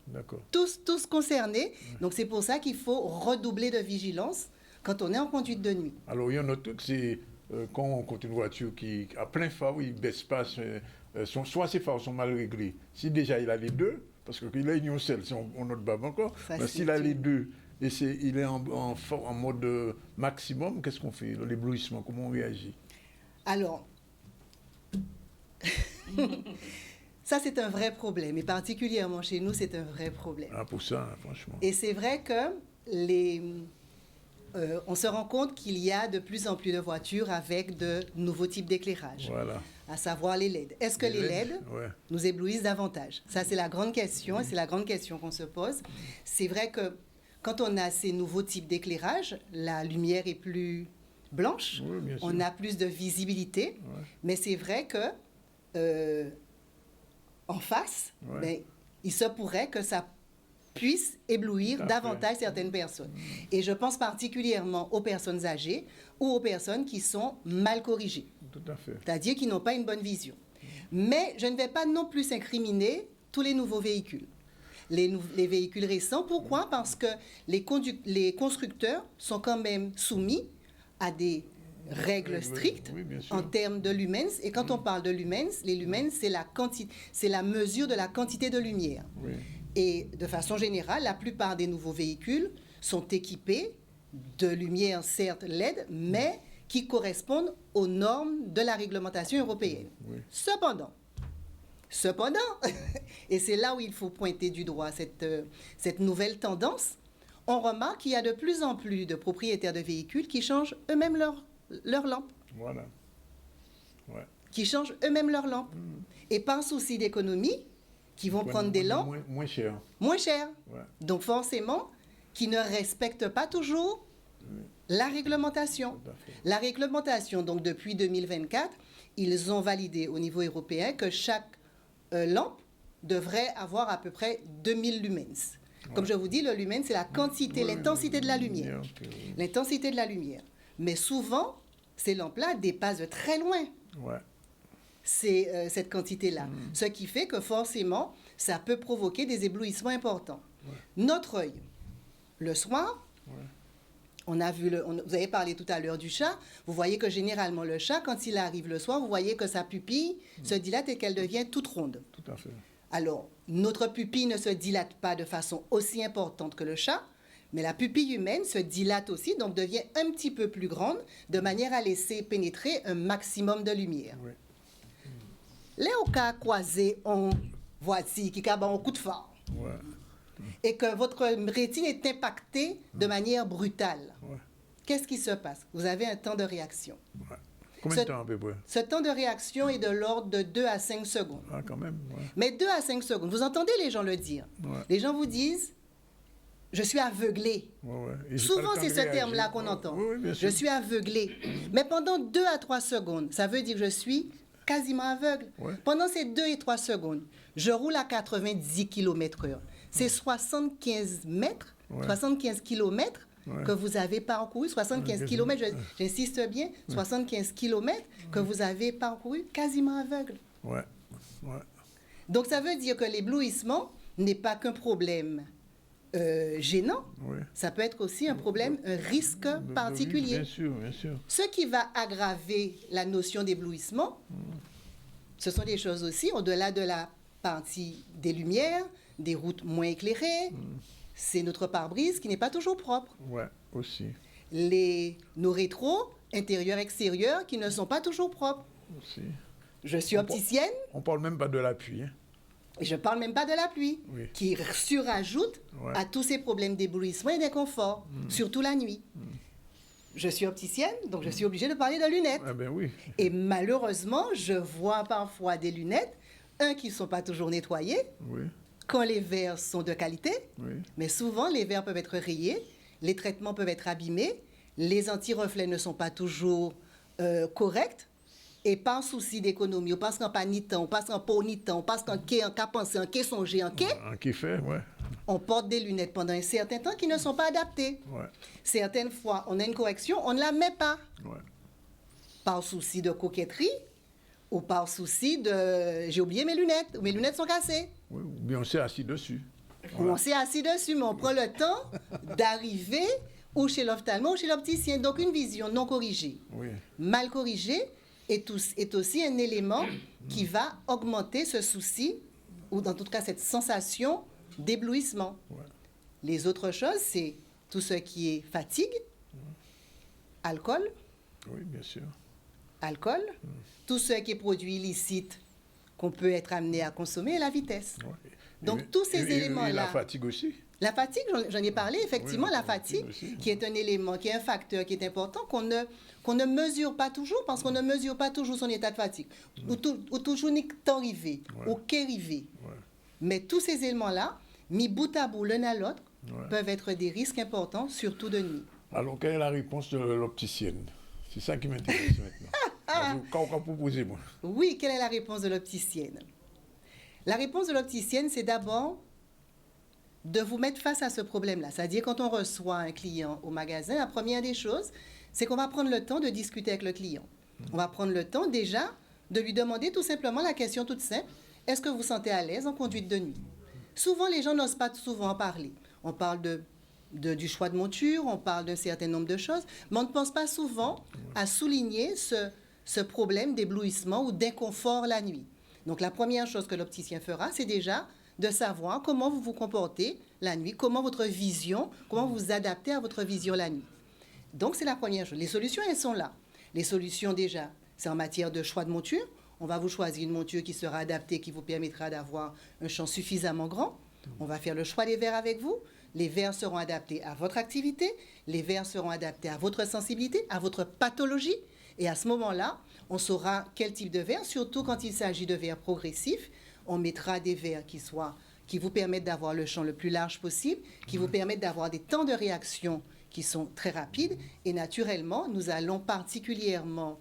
D'accord. Tous concernés. Donc, c'est pour ça qu'il faut redoubler de vigilance quand on est en conduite de nuit. Alors, il y a un autre truc, c'est quand on compte une voiture qui a plein phare, il ne baisse pas, soit ses phares sont mal réglés. Si déjà il a les deux, parce qu'il a une seule, si on note pas encore, s'il a les deux et il est en mode maximum, qu'est-ce qu'on fait? L'éblouissement, comment on réagit? Alors... Ça, c'est un vrai problème. Et particulièrement chez nous, c'est un vrai problème. Ah, pour ça, franchement. Et c'est vrai que on se rend compte qu'il y a de plus en plus de voitures avec de nouveaux types d'éclairage. Voilà. À savoir les LED. Est-ce que les LED nous éblouissent davantage? Ça, c'est la grande question. Et c'est la grande question qu'on se pose. C'est vrai que quand on a ces nouveaux types d'éclairage, la lumière est plus blanche. On a plus de visibilité. Mais c'est vrai que... en face, ben, il se pourrait que ça puisse éblouir davantage certaines personnes. Et je pense particulièrement aux personnes âgées ou aux personnes qui sont mal corrigées. Tout à fait. C'est-à-dire qui n'ont pas une bonne vision. Mais je ne vais pas non plus incriminer tous les nouveaux véhicules. Les véhicules récents, pourquoi? Parce que les constructeurs sont quand même soumis à des règles strictes en termes de lumens. Et quand on parle de lumens, les lumens, c'est la mesure de la quantité de lumière. Et de façon générale, la plupart des nouveaux véhicules sont équipés de lumière, certes LED, mais qui correspondent aux normes de la réglementation européenne. Cependant, et c'est là où il faut pointer du doigt cette nouvelle tendance, on remarque qu'il y a de plus en plus de propriétaires de véhicules qui changent eux-mêmes leurs lampes. Voilà. Qui changent eux-mêmes leurs lampes. Et par souci d'économie, qui vont prendre des lampes moins chères. Donc forcément, qui ne respectent pas toujours La réglementation. La réglementation, donc depuis 2024, ils ont validé au niveau européen que chaque lampe devrait avoir à peu près 2000 lumens. Comme je vous dis, le lumen, c'est la quantité, l'intensité de la lumière. L'intensité de la lumière. Mais souvent, ces lampes-là dépassent de très loin cette quantité-là. Ce qui fait que forcément, ça peut provoquer des éblouissements importants. Notre œil, le soir, on a vu vous avez parlé tout à l'heure du chat. Vous voyez que généralement, le chat, quand il arrive le soir, vous voyez que sa pupille se dilate et qu'elle devient toute ronde. Tout à fait. Alors, notre pupille ne se dilate pas de façon aussi importante que le chat, mais la pupille humaine se dilate aussi, donc devient un petit peu plus grande, de manière à laisser pénétrer un maximum de lumière. Oui. Là, au cas croisé, on voici qui a un coup de phare. Et que votre rétine est impactée de manière brutale. Qu'est-ce qui se passe? Vous avez un temps de réaction. Combien de temps à peu près? Ce temps de réaction est de l'ordre de 2 à 5 secondes. Ah, quand même. Mais 2 à 5 secondes, vous entendez les gens le dire. Les gens vous disent, je suis aveuglé. Souvent, c'est ce terme-là qu'on entend. Je suis aveuglé. Mais pendant 2 à 3 secondes, ça veut dire que je suis quasiment aveugle. Pendant ces 2 et 3 secondes, je roule à 90 km/h. C'est 75 mètres, 75 km que vous avez parcouru, 75 km, j'insiste bien, 75 km que vous avez parcouru quasiment aveugle. Donc, ça veut dire que l'éblouissement n'est pas qu'un problème gênant, ça peut être aussi un problème, un risque particulier. Bien sûr, bien sûr. Ce qui va aggraver la notion d'éblouissement, ce sont des choses aussi, au-delà de la partie des lumières, des routes moins éclairées, c'est notre pare-brise qui n'est pas toujours propre. Aussi. Nos rétros, intérieurs, extérieurs, qui ne sont pas toujours propres. Aussi. Je suis opticienne. On ne parle même pas de la pluie. Et je ne parle même pas de la pluie, qui surajoute à tous ces problèmes d'éblouissement et d'inconfort, surtout la nuit. Je suis opticienne, donc je suis obligée de parler de lunettes. Ah ben oui. Et malheureusement, je vois parfois des lunettes, qui ne sont pas toujours nettoyées, quand les verres sont de qualité, mais souvent les verres peuvent être rayés, les traitements peuvent être abîmés, les anti-reflets ne sont pas toujours corrects, et par souci d'économie, ou parce qu'on n'a pas ni temps, ou parce qu'on n'a pas ni temps, ou parce qu'on n'a pensé, on n'a songé, on porte des lunettes pendant un certain temps qui ne sont pas adaptées. Certaines fois, on a une correction, on ne la met pas. Par souci de coquetterie, ou par souci de j'ai oublié mes lunettes sont cassées. Ou bien on s'est assis dessus. On s'est assis dessus, mais on prend le temps d'arriver ou chez l'ophtalmo ou chez l'opticien. Donc une vision non corrigée, mal corrigée, est aussi un élément qui va augmenter ce souci, ou dans tout cas cette sensation d'éblouissement. Les autres choses, c'est tout ce qui est fatigue, alcool. Oui, bien sûr. Alcool, tout ce qui est produit illicite qu'on peut être amené à consommer et la vitesse. Donc, tous ces éléments-là... Et la fatigue aussi. La fatigue, j'en ai parlé, effectivement, la fatigue, qui est un élément, qui est un facteur qui est important, qu'on ne mesure pas toujours, parce qu'on ne mesure pas toujours son état de fatigue, ou toujours n'est arrivé, ou qu'est arrivé. Mais tous ces éléments-là, mis bout à bout l'un à l'autre, peuvent être des risques importants, surtout de nuit. Alors, quelle est la réponse de l'opticienne? C'est ça qui m'intéresse maintenant. Qu'en proposez-moi? Oui, quelle est la réponse de l'opticienne? La réponse de l'opticienne, c'est d'abord de vous mettre face à ce problème-là. C'est-à-dire, quand on reçoit un client au magasin, la première des choses, c'est qu'on va prendre le temps de discuter avec le client. On va prendre le temps déjà de lui demander tout simplement la question toute simple, est-ce que vous vous sentez à l'aise en conduite de nuit? Souvent, les gens n'osent pas souvent en parler. On parle du choix de monture, on parle d'un certain nombre de choses, mais on ne pense pas souvent à souligner ce problème d'éblouissement ou d'inconfort la nuit. Donc, la première chose que l'opticien fera, c'est déjà de savoir comment vous vous comportez la nuit, comment votre vision, comment vous vous adaptez à votre vision la nuit. Donc, c'est la première chose. Les solutions, elles sont là. Les solutions, déjà, c'est en matière de choix de monture. On va vous choisir une monture qui sera adaptée, qui vous permettra d'avoir un champ suffisamment grand. On va faire le choix des verres avec vous. Les verres seront adaptés à votre activité. Les verres seront adaptés à votre sensibilité, à votre pathologie. Et à ce moment-là, on saura quel type de verre, surtout quand il s'agit de verres progressifs. On mettra des verres qui vous permettent d'avoir le champ le plus large possible, qui vous permettent d'avoir des temps de réaction qui sont très rapides. Et naturellement, nous allons particulièrement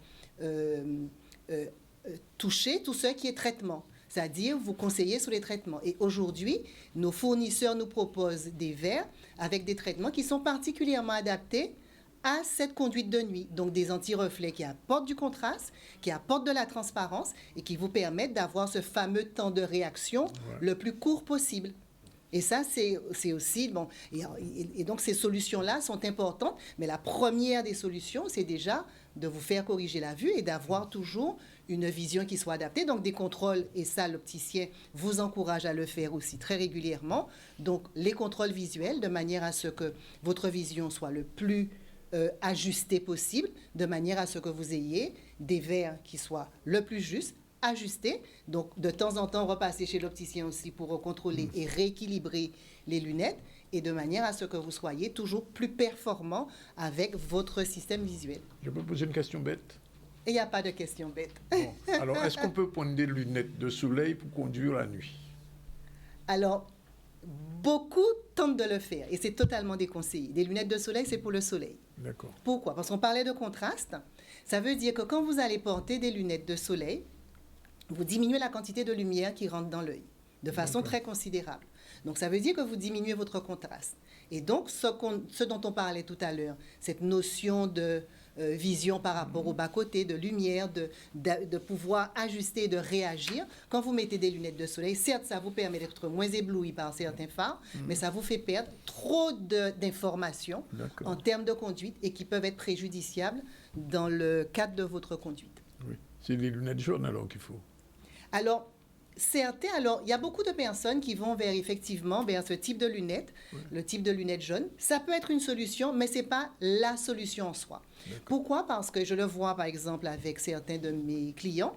toucher tout ce qui est traitement. C'est-à-dire vous conseiller sur les traitements. Et aujourd'hui, nos fournisseurs nous proposent des verres avec des traitements qui sont particulièrement adaptés à cette conduite de nuit. Donc des anti-reflets qui apportent du contraste, qui apportent de la transparence et qui vous permettent d'avoir ce fameux temps de réaction le plus court possible. Et ça, c'est aussi... Bon, et donc, ces solutions-là sont importantes, mais la première des solutions, c'est déjà de vous faire corriger la vue et d'avoir toujours une vision qui soit adaptée. Donc, des contrôles, et ça, l'opticien vous encourage à le faire aussi très régulièrement. Donc, les contrôles visuels, de manière à ce que votre vision soit le plus ajustée possible, de manière à ce que vous ayez des verres qui soient le plus justes, ajustés. Donc, de temps en temps, repasser chez l'opticien aussi pour contrôler et rééquilibrer les lunettes et de manière à ce que vous soyez toujours plus performant avec votre système visuel. Je peux poser une question bête? Il n'y a pas de question bête. Bon. Alors, est-ce qu'on peut prendre des lunettes de soleil pour conduire la nuit? Alors, beaucoup tentent de le faire et c'est totalement déconseillé. Des lunettes de soleil, c'est pour le soleil. D'accord. Pourquoi? Parce qu'on parlait de contraste. Ça veut dire que quand vous allez porter des lunettes de soleil, vous diminuez la quantité de lumière qui rentre dans l'œil de façon très considérable. Donc, ça veut dire que vous diminuez votre contraste. Et donc, ce dont on parlait tout à l'heure, cette notion de vision par rapport au bas-côté, de lumière, de pouvoir ajuster, de réagir. Quand vous mettez des lunettes de soleil, certes, ça vous permet d'être moins ébloui par certains phares, mais ça vous fait perdre trop d'informations en termes de conduite et qui peuvent être préjudiciables dans le cadre de votre conduite. Oui. C'est les lunettes jaunes alors qu'il faut. Alors, il y a beaucoup de personnes qui vont effectivement vers ce type de lunettes, le type de lunettes jaunes. Ça peut être une solution, mais ce n'est pas la solution en soi. Pourquoi? Parce que je le vois, par exemple, avec certains de mes clients.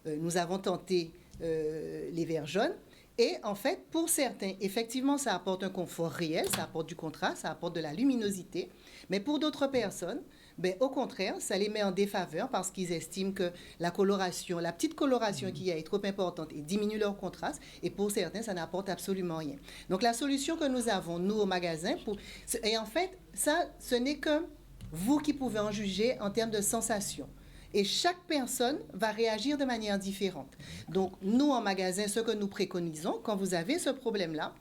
Nous avons tenté les verres jaunes. Et en fait, pour certains, effectivement, ça apporte un confort réel, ça apporte du contraste, ça apporte de la luminosité. Mais pour d'autres personnes, au contraire, ça les met en défaveur parce qu'ils estiment que la coloration, la petite coloration qu'il y a est trop importante et diminue leur contraste. Et pour certains, ça n'apporte absolument rien. Donc, la solution que nous avons, nous, au magasin, et en fait, ça, ce n'est que vous qui pouvez en juger en termes de sensations. Et chaque personne va réagir de manière différente. Donc, nous, en magasin, ce que nous préconisons, quand vous avez ce problème-là,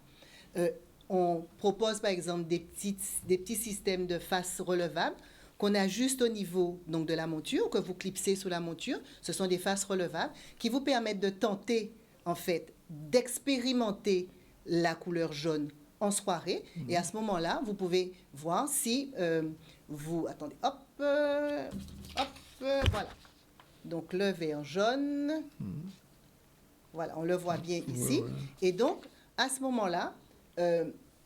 on propose, par exemple, des petits systèmes de face relevables qu'on ajuste au niveau donc, de la monture, que vous clipsez sous la monture. Ce sont des faces relevables qui vous permettent de tenter, en fait, d'expérimenter la couleur jaune en soirée. Et à ce moment-là, vous pouvez voir si vous... Attendez, hop, voilà. Donc, le vert jaune. Voilà, on le voit bien ici. Et donc, à ce moment-là,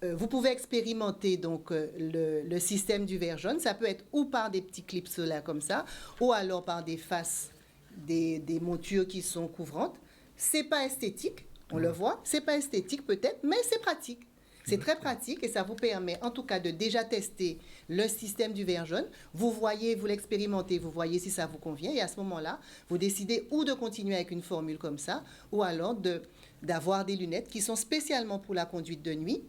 vous pouvez expérimenter donc, le système du vert jaune. Ça peut être ou par des petits clips solaires comme ça, ou alors par des faces, des montures qui sont couvrantes. C'est pas esthétique, on le voit. C'est pas esthétique peut-être, mais c'est pratique. C'est très pratique et ça vous permet en tout cas de déjà tester le système du vert jaune. Vous voyez, vous l'expérimentez, vous voyez si ça vous convient et à ce moment-là, vous décidez ou de continuer avec une formule comme ça ou alors d'avoir des lunettes qui sont spécialement pour la conduite de nuit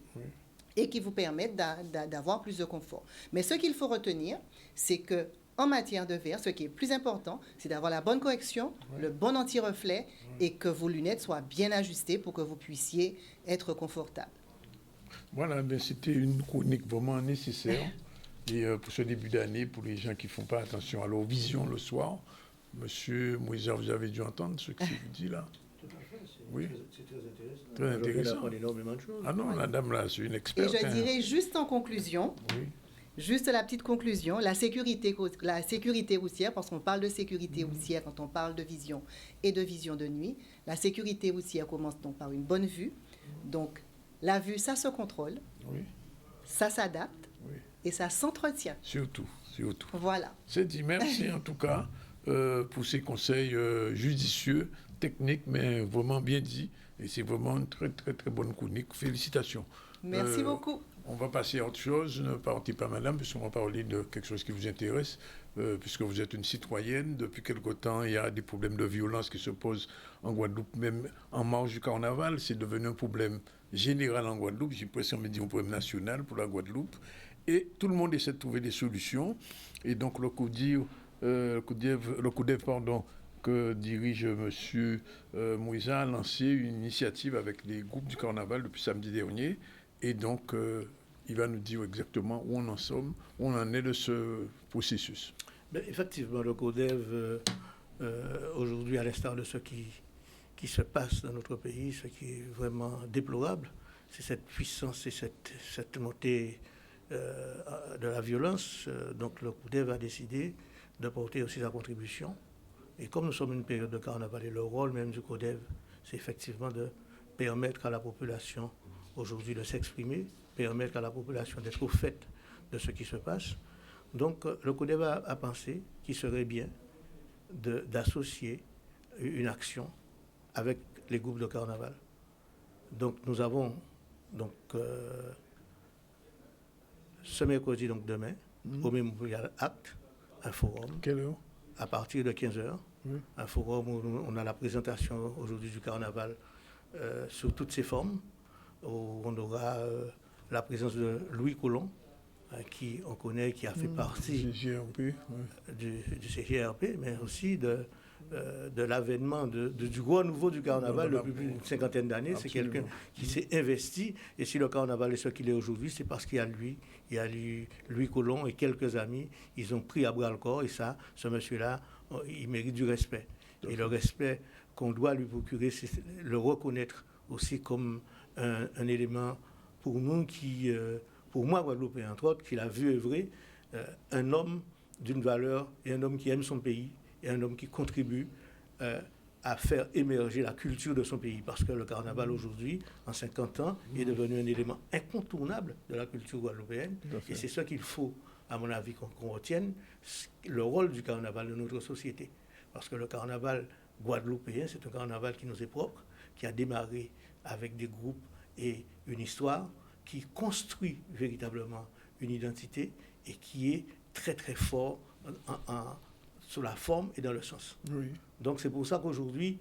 et qui vous permettent d'avoir plus de confort. Mais ce qu'il faut retenir, c'est que en matière de verre, ce qui est plus important, c'est d'avoir la bonne correction, le bon anti-reflet et que vos lunettes soient bien ajustées pour que vous puissiez être confortable. Voilà, c'était une chronique vraiment nécessaire. Et pour ce début d'année, pour les gens qui ne font pas attention à leur vision le soir, Monsieur Moïse, vous avez dû entendre ce qu'il vous dit là. Tout à fait, c'est très intéressant. Très intéressant. On apprend énormément de choses. Ah non, la dame là, c'est une experte. Et je dirais juste en conclusion, juste la petite conclusion, la sécurité routière, parce qu'on parle de sécurité routière quand on parle de vision et de vision de nuit, la sécurité routière commence donc par une bonne vue. Donc, la vue, ça se contrôle, ça s'adapte et ça s'entretient. Surtout. Voilà. C'est dit, merci en tout cas pour ces conseils judicieux, techniques, mais vraiment bien dit. Et c'est vraiment une très, très, très bonne chronique. Félicitations. Merci beaucoup. On va passer à autre chose. Ne partez pas, madame, puisqu'on va parler de quelque chose qui vous intéresse, puisque vous êtes une citoyenne. Depuis quelque temps, il y a des problèmes de violence qui se posent en Guadeloupe, même en marge du carnaval. C'est devenu un problème général en Guadeloupe. J'ai presque envie de dire un problème national pour la Guadeloupe. Et tout le monde essaie de trouver des solutions. Et donc le CODEV, que dirige M. Moïsa, a lancé une initiative avec les groupes du carnaval depuis samedi dernier. Et donc, il va nous dire exactement où on en est de ce processus. Effectivement, le CODEV, aujourd'hui, à l'instar de ce qui se passe dans notre pays, ce qui est vraiment déplorable, c'est cette puissance et cette montée de la violence. Donc le CODEV a décidé de porter aussi sa contribution. Et comme nous sommes une période de carnaval, et le rôle même du CODEV, c'est effectivement de permettre à la population aujourd'hui de s'exprimer, permettre à la population d'être au fait de ce qui se passe. Donc le CODEV a pensé qu'il serait bien d'associer une action avec les groupes de carnaval. Donc nous avons ce mercredi, donc demain, au Memorial Act, un forum. Quelle heure? À partir de 15h. Un forum où on a la présentation aujourd'hui du carnaval sous toutes ses formes, où on aura la présence de Louis Colomb, qui on connaît, qui a fait partie du CGRP, mais aussi de l'avènement du gros nouveau du carnaval depuis plus d'une cinquantaine d'années. C'est quelqu'un qui s'est investi, et si le carnaval est ce qu'il est aujourd'hui, c'est parce qu'il y a Louis Colomb et quelques amis, ils ont pris à bras le corps, et ça, ce monsieur-là, il mérite du respect. Et le respect qu'on doit lui procurer, c'est le reconnaître aussi comme un élément pour nous pour moi, Guadeloupéen, entre autres, qu'il a vu œuvrer, un homme d'une valeur et un homme qui aime son pays et un homme qui contribue à faire émerger la culture de son pays. Parce que le carnaval aujourd'hui, en 50 ans, est devenu un élément incontournable de la culture guadeloupéenne. Et c'est ce qu'il faut, à mon avis, qu'on retienne, le rôle du carnaval de notre société. Parce que le carnaval guadeloupéen, c'est un carnaval qui nous est propre, qui a démarré avec des groupes et une histoire, qui construit véritablement une identité et qui est très très fort sur la forme et dans le sens. Oui. Donc c'est pour ça qu'aujourd'hui,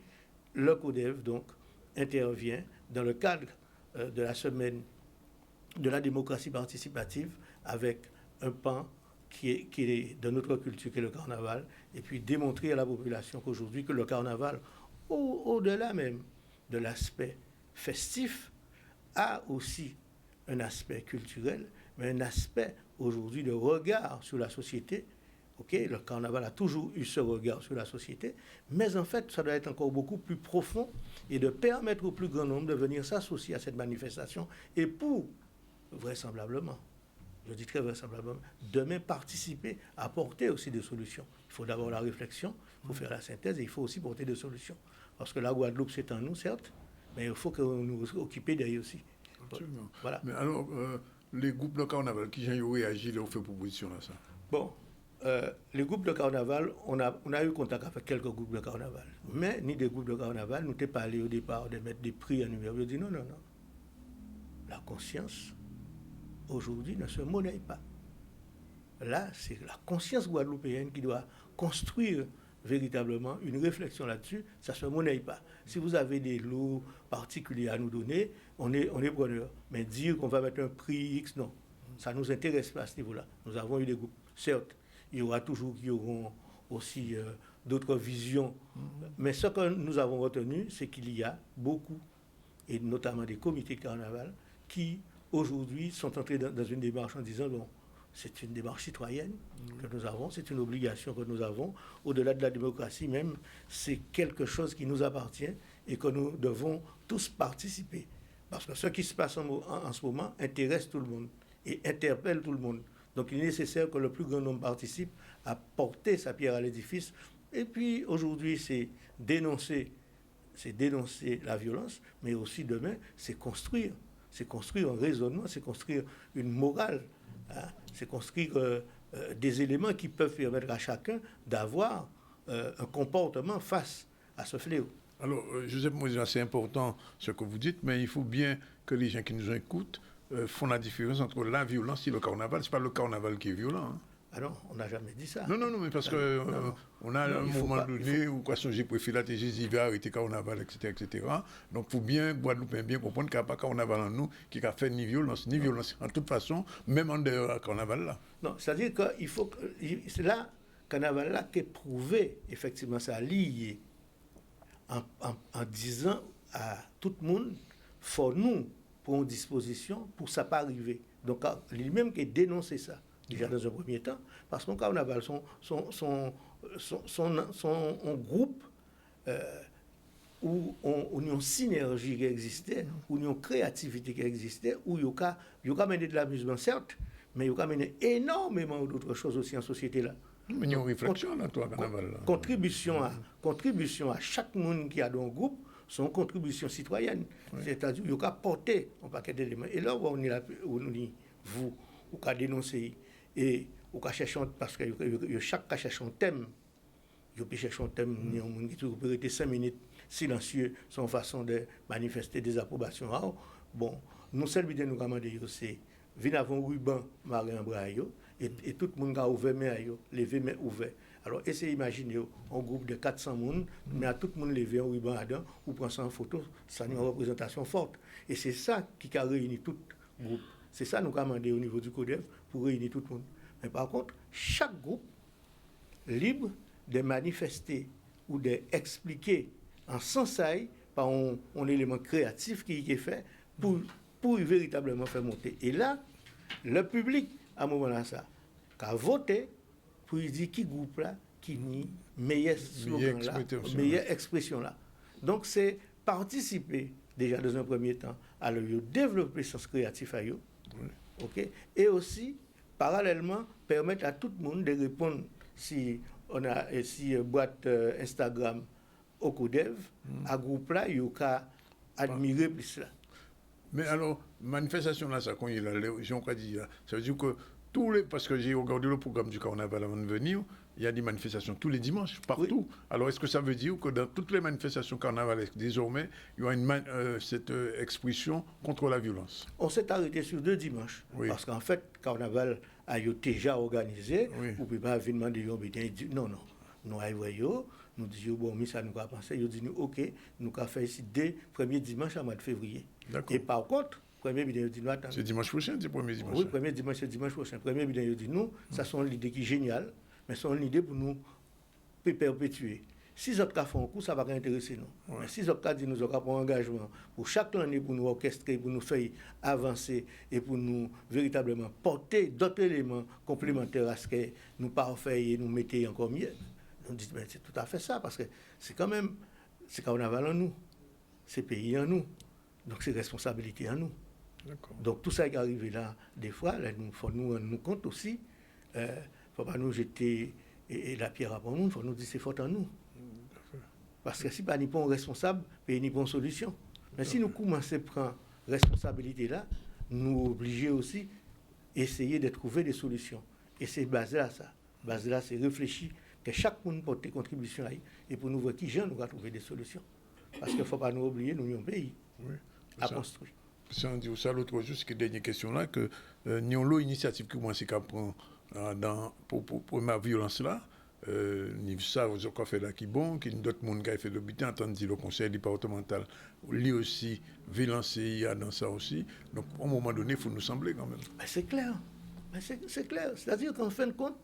le CODEV donc, intervient dans le cadre de la semaine de la démocratie participative avec un pan qui est de notre culture, qui est le carnaval, et puis démontrer à la population qu'aujourd'hui, que le carnaval, au-delà même de l'aspect festif, a aussi un aspect culturel, mais un aspect aujourd'hui de regard sur la société. Le carnaval a toujours eu ce regard sur la société, mais en fait, ça doit être encore beaucoup plus profond et de permettre au plus grand nombre de venir s'associer à cette manifestation et pour, vraisemblablement, je dis très vraisemblablement, demain participer, apporter aussi des solutions. Il faut d'abord la réflexion, il faut faire la synthèse et il faut aussi porter des solutions. Parce que la Guadeloupe, c'est en nous, certes, mais il faut que nous nous occupions d'elle aussi. Absolument. Voilà. Mais alors, les groupes de carnaval, qui ont réagi, ont fait proposition à ça? Bon, les groupes de carnaval, on a eu contact avec quelques groupes de carnaval. Mais ni des groupes de carnaval, nous t'ai parlé au départ de mettre des prix à numéro. Je dis non. La conscience, aujourd'hui, ne se monnaie pas. Là, c'est la conscience guadeloupéenne qui doit construire véritablement une réflexion là-dessus, ça ne se monnaie pas. Si vous avez des lots particuliers à nous donner, on est preneur. Mais dire qu'on va mettre un prix X, non. Ça ne nous intéresse pas à ce niveau-là. Nous avons eu des groupes. Certes, il y aura toujours qui auront aussi d'autres visions. Mais ce que nous avons retenu, c'est qu'il y a beaucoup, et notamment des comités de carnaval, qui aujourd'hui sont entrés dans une démarche en disant bon, c'est une démarche citoyenne que nous avons, c'est une obligation que nous avons. Au-delà de la démocratie même, c'est quelque chose qui nous appartient et que nous devons tous participer. Parce que ce qui se passe en ce moment intéresse tout le monde et interpelle tout le monde. Donc il est nécessaire que le plus grand nombre participe à porter sa pierre à l'édifice. Et puis aujourd'hui, c'est dénoncer la violence, mais aussi demain, c'est construire un raisonnement, c'est construire une morale. C'est construire des éléments qui peuvent permettre à chacun d'avoir un comportement face à ce fléau. Alors, Joseph Moïsa, c'est important ce que vous dites, mais il faut bien que les gens qui nous écoutent font la différence entre la violence et le carnaval. Ce n'est pas le carnaval qui est violent. Ah non, on n'a jamais dit ça. Non, mais parce que on a un moment donné où j'ai préféré la TGZ, il va arrêter carnaval, etc. Donc, il faut bien, Guadeloupéen, bien comprendre qu'il n'y a pas carnaval en nous qui a fait ni violence. En toute façon, même en dehors du carnaval là. Non, c'est-à-dire qu'il faut que. C'est là, carnaval là, qui est prouvé, effectivement, ça a lié en disant à tout le monde, faut nous prendre disposition pour ça pas arriver. Donc, lui-même qui a dénoncé ça. Déjà dans un premier temps, parce qu'un carnaval, son groupe où on a une synergie qui existait, où il y a une créativité qui existait, où il y a mené de l'amusement, certes, mais il y a mené énormément d'autres choses aussi en société là. Mais il y a une réflexion là, toi, carnaval. Contribution à chaque monde qui a dans le groupe, son contribution citoyenne. Oui. C'est-à-dire qu'il y a porté un paquet d'éléments. Et là, on est là, vous avez dénoncé. Et au cas cherchant, parce que chaque cas cherche un thème, il peut chercher un thème, il y a un monde qui peut rester 5 minutes silencieux, son façon de manifester des approbations. Alors, bon, nous seuls nous demander, c'est venir avant un ruban, marrer un bras, et tout le monde a ouvert main, levé main ouvert. Alors, essayez d'imaginer un groupe de 400 personnes, mais à tout le monde lever un ruban dedans, ou prendre ça en photo, ça a une représentation forte. Et c'est ça qui a réuni tout le groupe. C'est ça nous avons demandé au niveau du CODEV pour réunir tout le monde. Mais par contre, chaque groupe libre de manifester ou d'expliquer en sens-aille par un élément créatif qui est fait pour véritablement faire monter. Et là, le public, à un moment-là, ça, a voté pour dire qui groupe là, qui nie meilleur slogan là, meilleure expression là. Donc, c'est participer déjà dans un premier temps à le développer ce sens créatif à eux. Okay? Et aussi, parallèlement, permettre à tout le monde de répondre si on a boîte Instagram au CODEV, à groupe là, il y a admirer plus là. Mais alors, manifestation là, ça qu'on y là, ça veut dire que parce que j'ai regardé le programme du carnaval avant de venir, il y a des manifestations tous les dimanches, partout. Oui. Alors, est-ce que ça veut dire que dans toutes les manifestations carnavalesques, désormais, il y a cette expression contre la violence? On s'est arrêté sur 2 dimanches. Oui. Parce qu'en fait, le carnaval a déjà organisé. Oui. Vous ne pouvez pas venir demander, non. Nous arrivons, nous disons, bon, mais ça nous a pensé. Ils disent, OK, nous avons fait ici dès le 1er dimanche à mois de février. D'accord. Et par contre, premier vidéo dit nous attends. C'est dimanche prochain, c'est premier dimanche. Oui, premier dimanche, c'est dimanche prochain. Premier vidéo dit nous, ça sont l'idée qui est géniale, mais c'est une idée pour nous perpétuer. Si les autres cas font un coup, ça va pas intéresser nous. Ouais. Mais si les autres cas disent nous avons un engagement pour chaque année pour nous orchestrer, pour nous faire avancer et pour nous véritablement porter d'autres éléments complémentaires à ce que nous parfaire et nous mettre encore mieux. On dit mais c'est tout à fait ça parce que c'est quand même c'est carnaval en nous, c'est pays en nous, donc c'est responsabilité en nous. D'accord. Donc tout ça qui est arrivé là, des fois, il faut nous rendre compte aussi, il ne faut pas nous jeter et la pierre à nous, il faut nous dire c'est faute en nous. Parce que si pas ni pas responsable, il n'y a pas de solution. Mais si nous commençons à prendre responsabilité là, nous obligés aussi essayer de trouver des solutions. Et c'est basé à ça. Basé là, c'est réfléchir que chaque monde porte des contributions à et pour nous voir qui gens nous va trouver des solutions. Parce qu'il ne faut pas nous oublier, nous sommes un pays à construire. Ça, on dit ça l'autre jour, c'est que dernière question là, que nous avons l'initiative que moi, c'est qu'à prendre pour ma violence là. Ni ça, vous avez fait là qui bon, qui d'autres monde qui a fait le butin, tandis le conseil départemental, lui aussi, violence dans ça aussi. Donc, à un moment donné, il faut nous sembler quand même. Mais c'est clair. Mais c'est clair. C'est-à-dire qu'en fin de compte,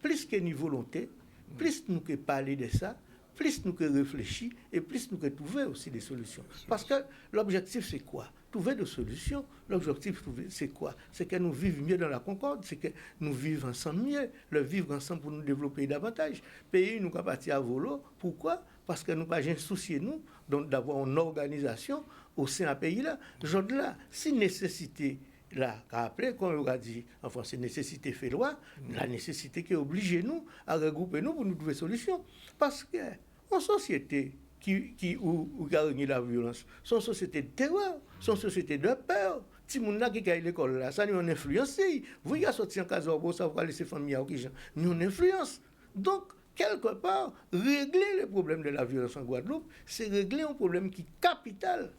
plus qu'il y a une volonté, plus nous que parler de ça, plus nous que réfléchir et plus nous que trouver aussi des solutions. Parce que l'objectif, c'est quoi? Trouver des solutions. L'objectif, c'est quoi? C'est que nous vivions mieux dans la concorde, c'est que nous vivons ensemble mieux, le vivre ensemble pour nous développer davantage. Pays, nous sommes partis à volo. Pourquoi? Parce que nous n'avons pas soucié, nous, d'avoir une organisation au sein d'un pays-là. Genre-là, si nécessité, là, après, quand on a dit, en français, nécessité fait loi, la nécessité qui oblige nous à regrouper nous pour nous trouver solution. Parce que, en société où a régné la violence, son société de terreur, son société de peur, si moun là qui a l'école là, ça nous a influencé. Vous y a sorti en Casorbo, ça va laisser famille à qui nous on influence. Donc, quelque part, régler le problème de la violence en Guadeloupe, c'est régler un problème qui est capital.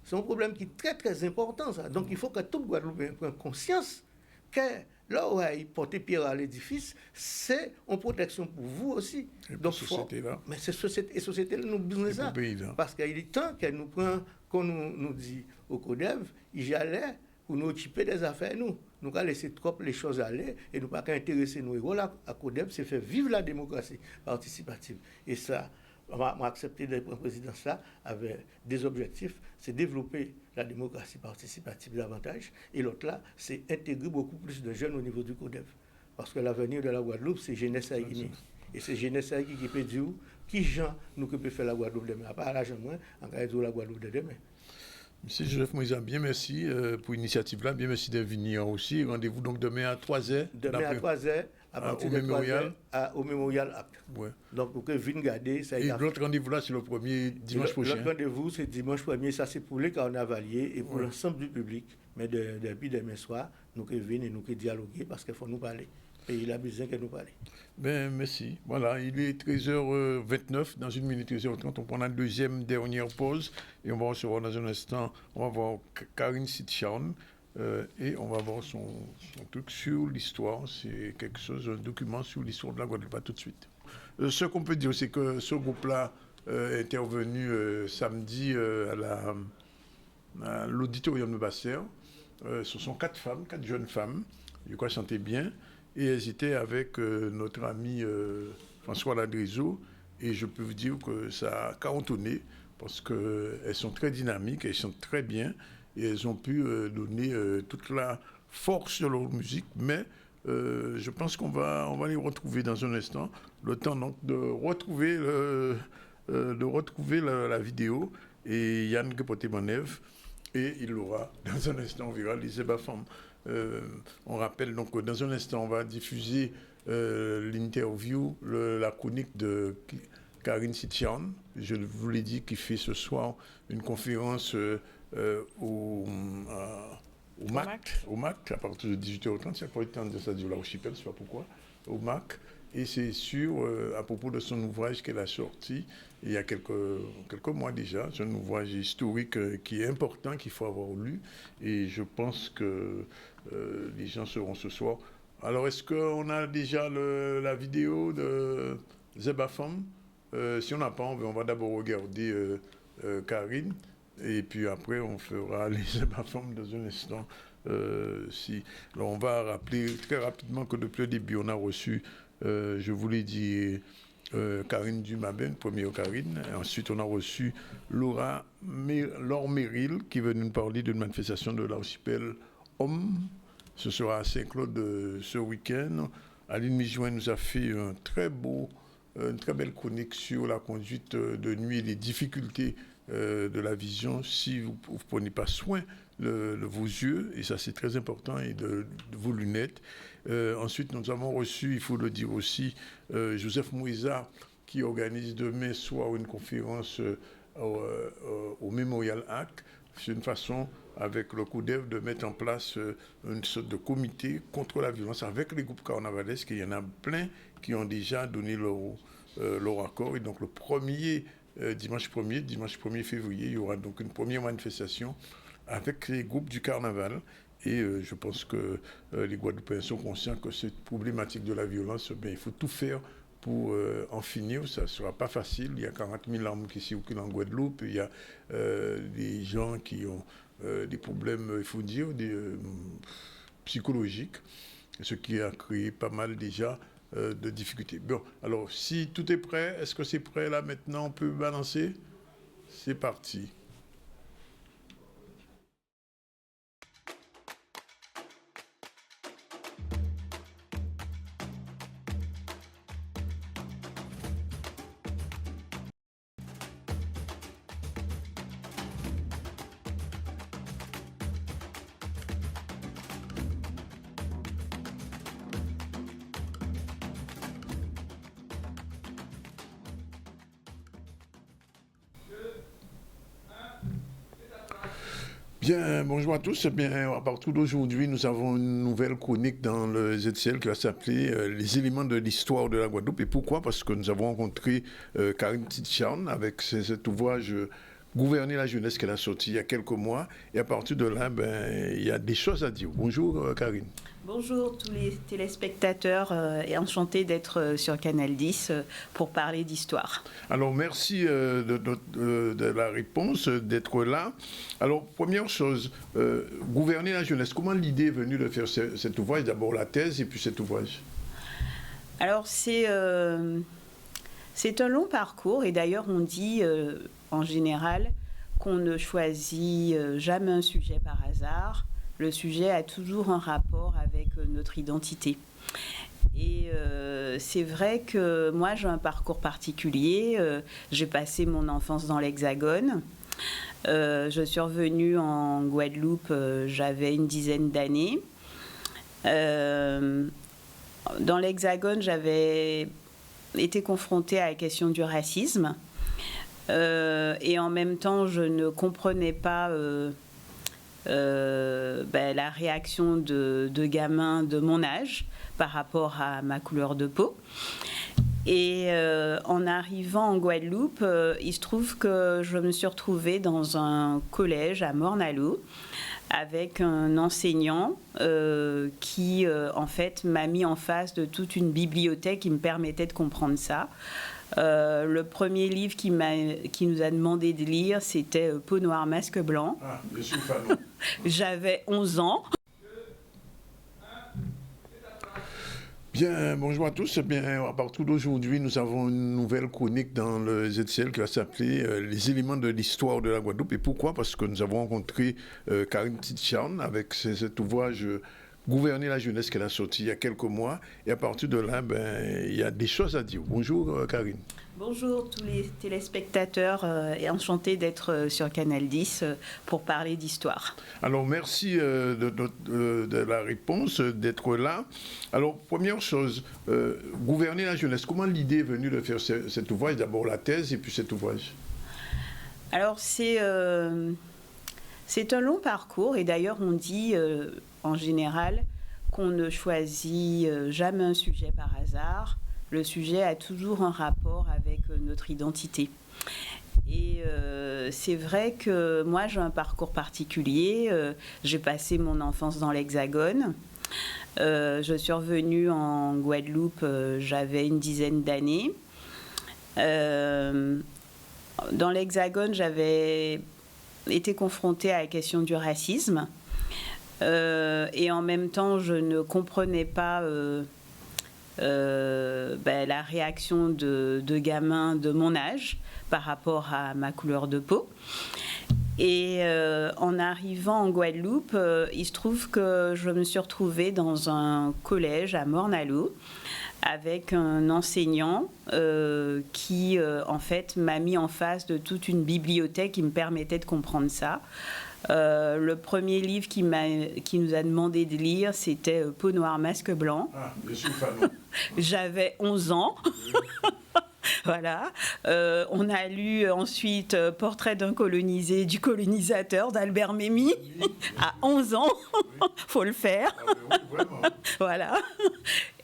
C'est un problème qui est très, très important, ça. Donc, il faut que tout Guadeloupe prenne conscience que là où il porte pierre à l'édifice, c'est en protection pour vous aussi. Et donc, société là. Mais c'est société là, nous besoin de ça. Parce qu'il y a des temps qu'elle nous prend, qu'on nous dit au CODEV, il allait pour nous occuper des affaires, nous allons laisser trop les choses aller et nous pas qu'à intéresser nous. Et voilà, à CODEV, c'est faire vivre la démocratie participative. Et ça, on va accepter d'être président ça avec des objectifs, c'est développer la démocratie participative davantage. Et l'autre là, c'est intégrer beaucoup plus de jeunes au niveau du CODEV. Parce que l'avenir de la Guadeloupe, c'est jeunesse haïtienne. Et c'est jeunesse haïtienne qui peut dire qui gens nous peut faire la Guadeloupe demain. À part l'argent moins, en cas de la Guadeloupe de demain. Monsieur Joseph Moïsa, bien merci pour l'initiative là, bien merci d'être venu aussi. Rendez-vous donc demain à 3h. Demain à 3h, à partir de 3h, au Mémorial Act. Ouais. Donc, vous pouvez venir garder. Ça et l'autre rendez-vous là, c'est le premier dimanche prochain. L'autre rendez-vous, c'est dimanche premier. Ça, c'est pour les carnavaliers et pour l'ensemble du public. Mais depuis demain soir, nous pouvons venir et nous pouvons dialoguer parce qu'il faut nous parler. Et il a besoin que nous parlions. Ben, merci. Voilà, il est 13h29. Dans une minute, 13h30, on prend la dernière pause. Et on va recevoir dans un instant, on va voir Karine Sitchan. Et on va voir son truc sur l'histoire. C'est quelque chose, un document sur l'histoire de la Guadeloupe. Pas tout de suite. Ce qu'on peut dire, c'est que ce groupe-là est intervenu samedi à l'auditorium de Basser. Ce sont 4 jeunes femmes. Je crois qu'elles chantaient bien. Et elles étaient avec notre ami François Ladrizo. Et je peux vous dire que ça a cantonné parce qu'elles sont très dynamiques, elles chantent très bien. Et elles ont pu donner toute la force de leur musique. Mais je pense qu'on va les retrouver dans un instant. Le temps donc de retrouver la vidéo. Et Yann Gepoté-Manev. Et il l'aura dans un instant, on verra les Zebafam. On rappelle donc que dans un instant, on va diffuser l'interview, la chronique de Karine Sitchan. Je vous l'ai dit, qui fait ce soir une conférence au MAC, à partir de 18h30. C'est pas le temps de ça dire là au Chipel, je ne sais pas pourquoi, au MAC. Et c'est sûr, à propos de son ouvrage qu'elle a sorti il y a quelques mois déjà. C'est un ouvrage historique qui est important, qu'il faut avoir lu. Et je pense que les gens seront ce soir. Alors, est-ce qu'on a déjà la vidéo de Zebafam? Si on n'a pas, on va d'abord regarder Karine. Et puis après, on fera les Zebafam dans un instant. Alors, on va rappeler très rapidement que depuis le début, on a reçu, je vous l'ai dit, Karine Dumaben, première Karine. Et ensuite, on a reçu Laure Merrill, qui veut nous parler d'une manifestation de l'archipel Homme. Ce sera à Saint-Claude ce week-end. Aline Mijoin nous a fait une très belle chronique sur la conduite de nuit et les difficultés de la vision si vous ne prenez pas soin de vos yeux, et ça c'est très important, et de vos lunettes. Ensuite, nous avons reçu, il faut le dire aussi, Joseph Moïsa, qui organise demain soir une conférence au Mémorial Act. C'est une façon, avec le CODEV, de mettre en place une sorte de comité contre la violence avec les groupes carnavalesques. Il y en a plein qui ont déjà donné leur accord. Et donc le dimanche 1er février, il y aura donc une première manifestation avec les groupes du carnaval. Et je pense que les Guadeloupéens sont conscients que cette problématique de la violence, il faut tout faire pour en finir. Ça ne sera pas facile. Il y a 40 000 armes qui circulent en Guadeloupe. Il y a des gens qui ont des problèmes, il faut dire, psychologiques, ce qui a créé pas mal déjà de difficultés. Bon, alors, si tout est prêt, est-ce que c'est prêt là maintenant? On peut balancer? C'est parti. Bien, bonjour à tous. Bien, à partir d'aujourd'hui, nous avons une nouvelle chronique dans le ZCL qui va s'appeler Les éléments de l'histoire de la Guadeloupe. Et pourquoi? Parce que nous avons rencontré Karine Sitchan avec cet ouvrage Gouverner la jeunesse qu'elle a sorti il y a quelques mois. Et à partir de là, il y a des choses à dire. Bonjour Karine. Bonjour tous les téléspectateurs et enchanté d'être sur Canal 10 pour parler d'histoire. Alors merci de la réponse, d'être là. Alors première chose, gouverner la jeunesse, comment l'idée est venue de faire cet ouvrage, d'abord la thèse et puis cet ouvrage? Alors c'est un long parcours et d'ailleurs on dit en général qu'on ne choisit jamais un sujet par hasard. Le sujet a toujours un rapport avec notre identité. Et c'est vrai que moi, j'ai un parcours particulier. J'ai passé mon enfance dans l'Hexagone. Je suis revenue en Guadeloupe, j'avais une dizaine d'années. Dans l'Hexagone, j'avais été confrontée à la question du racisme. Et en même temps, je ne comprenais pas... la réaction de gamins de mon âge par rapport à ma couleur de peau. Et en arrivant en Guadeloupe, il se trouve que je me suis retrouvée dans un collège à Morne-à-l'Eau avec un enseignant qui, en fait, m'a mis en face de toute une bibliothèque qui me permettait de comprendre ça. Le premier livre qui nous a demandé de lire, c'était Peau noire, masque blanc. Ah, bien sûr, Fanon. J'avais 11 ans. Bien, bonjour à tous. Bien, à partir d'aujourd'hui, nous avons une nouvelle chronique dans le ZCL qui va s'appeler Les éléments de l'histoire de la Guadeloupe. Et pourquoi? Parce que nous avons rencontré Karine Titcharn avec cet ouvrage Gouverner la jeunesse qu'elle a sorti il y a quelques mois. Et à partir de là, il y a des choses à dire. Bonjour Karine. Bonjour tous les téléspectateurs et enchanté d'être sur Canal 10 pour parler d'histoire. Alors merci de la réponse, d'être là. Alors première chose, gouverner la jeunesse, comment l'idée est venue de faire cet ouvrage, d'abord la thèse et puis cet ouvrage? Alors c'est un long parcours et d'ailleurs on dit en général qu'on ne choisit jamais un sujet par hasard. Le sujet a toujours un rapport avec notre identité. Et c'est vrai que moi, j'ai un parcours particulier. J'ai passé mon enfance dans l'Hexagone. Je suis revenue en Guadeloupe, j'avais une dizaine d'années. Dans l'Hexagone, j'avais été confrontée à la question du racisme. Et en même temps, je ne comprenais pas... la réaction de gamins de mon âge par rapport à ma couleur de peau. Et en arrivant en Guadeloupe, il se trouve que je me suis retrouvée dans un collège à Morne-à-l'Eau avec un enseignant qui, en fait, m'a mis en face de toute une bibliothèque qui me permettait de comprendre ça. Le premier livre qui nous a demandé de lire, c'était Peau noire, masque blanc. Ah, bien sûr, Fanon. J'avais 11 ans. Voilà. On a lu ensuite Portrait d'un colonisé, du colonisateur d'Albert Memmi à 11 ans. Faut le faire. Ah, oui, vraiment. Voilà.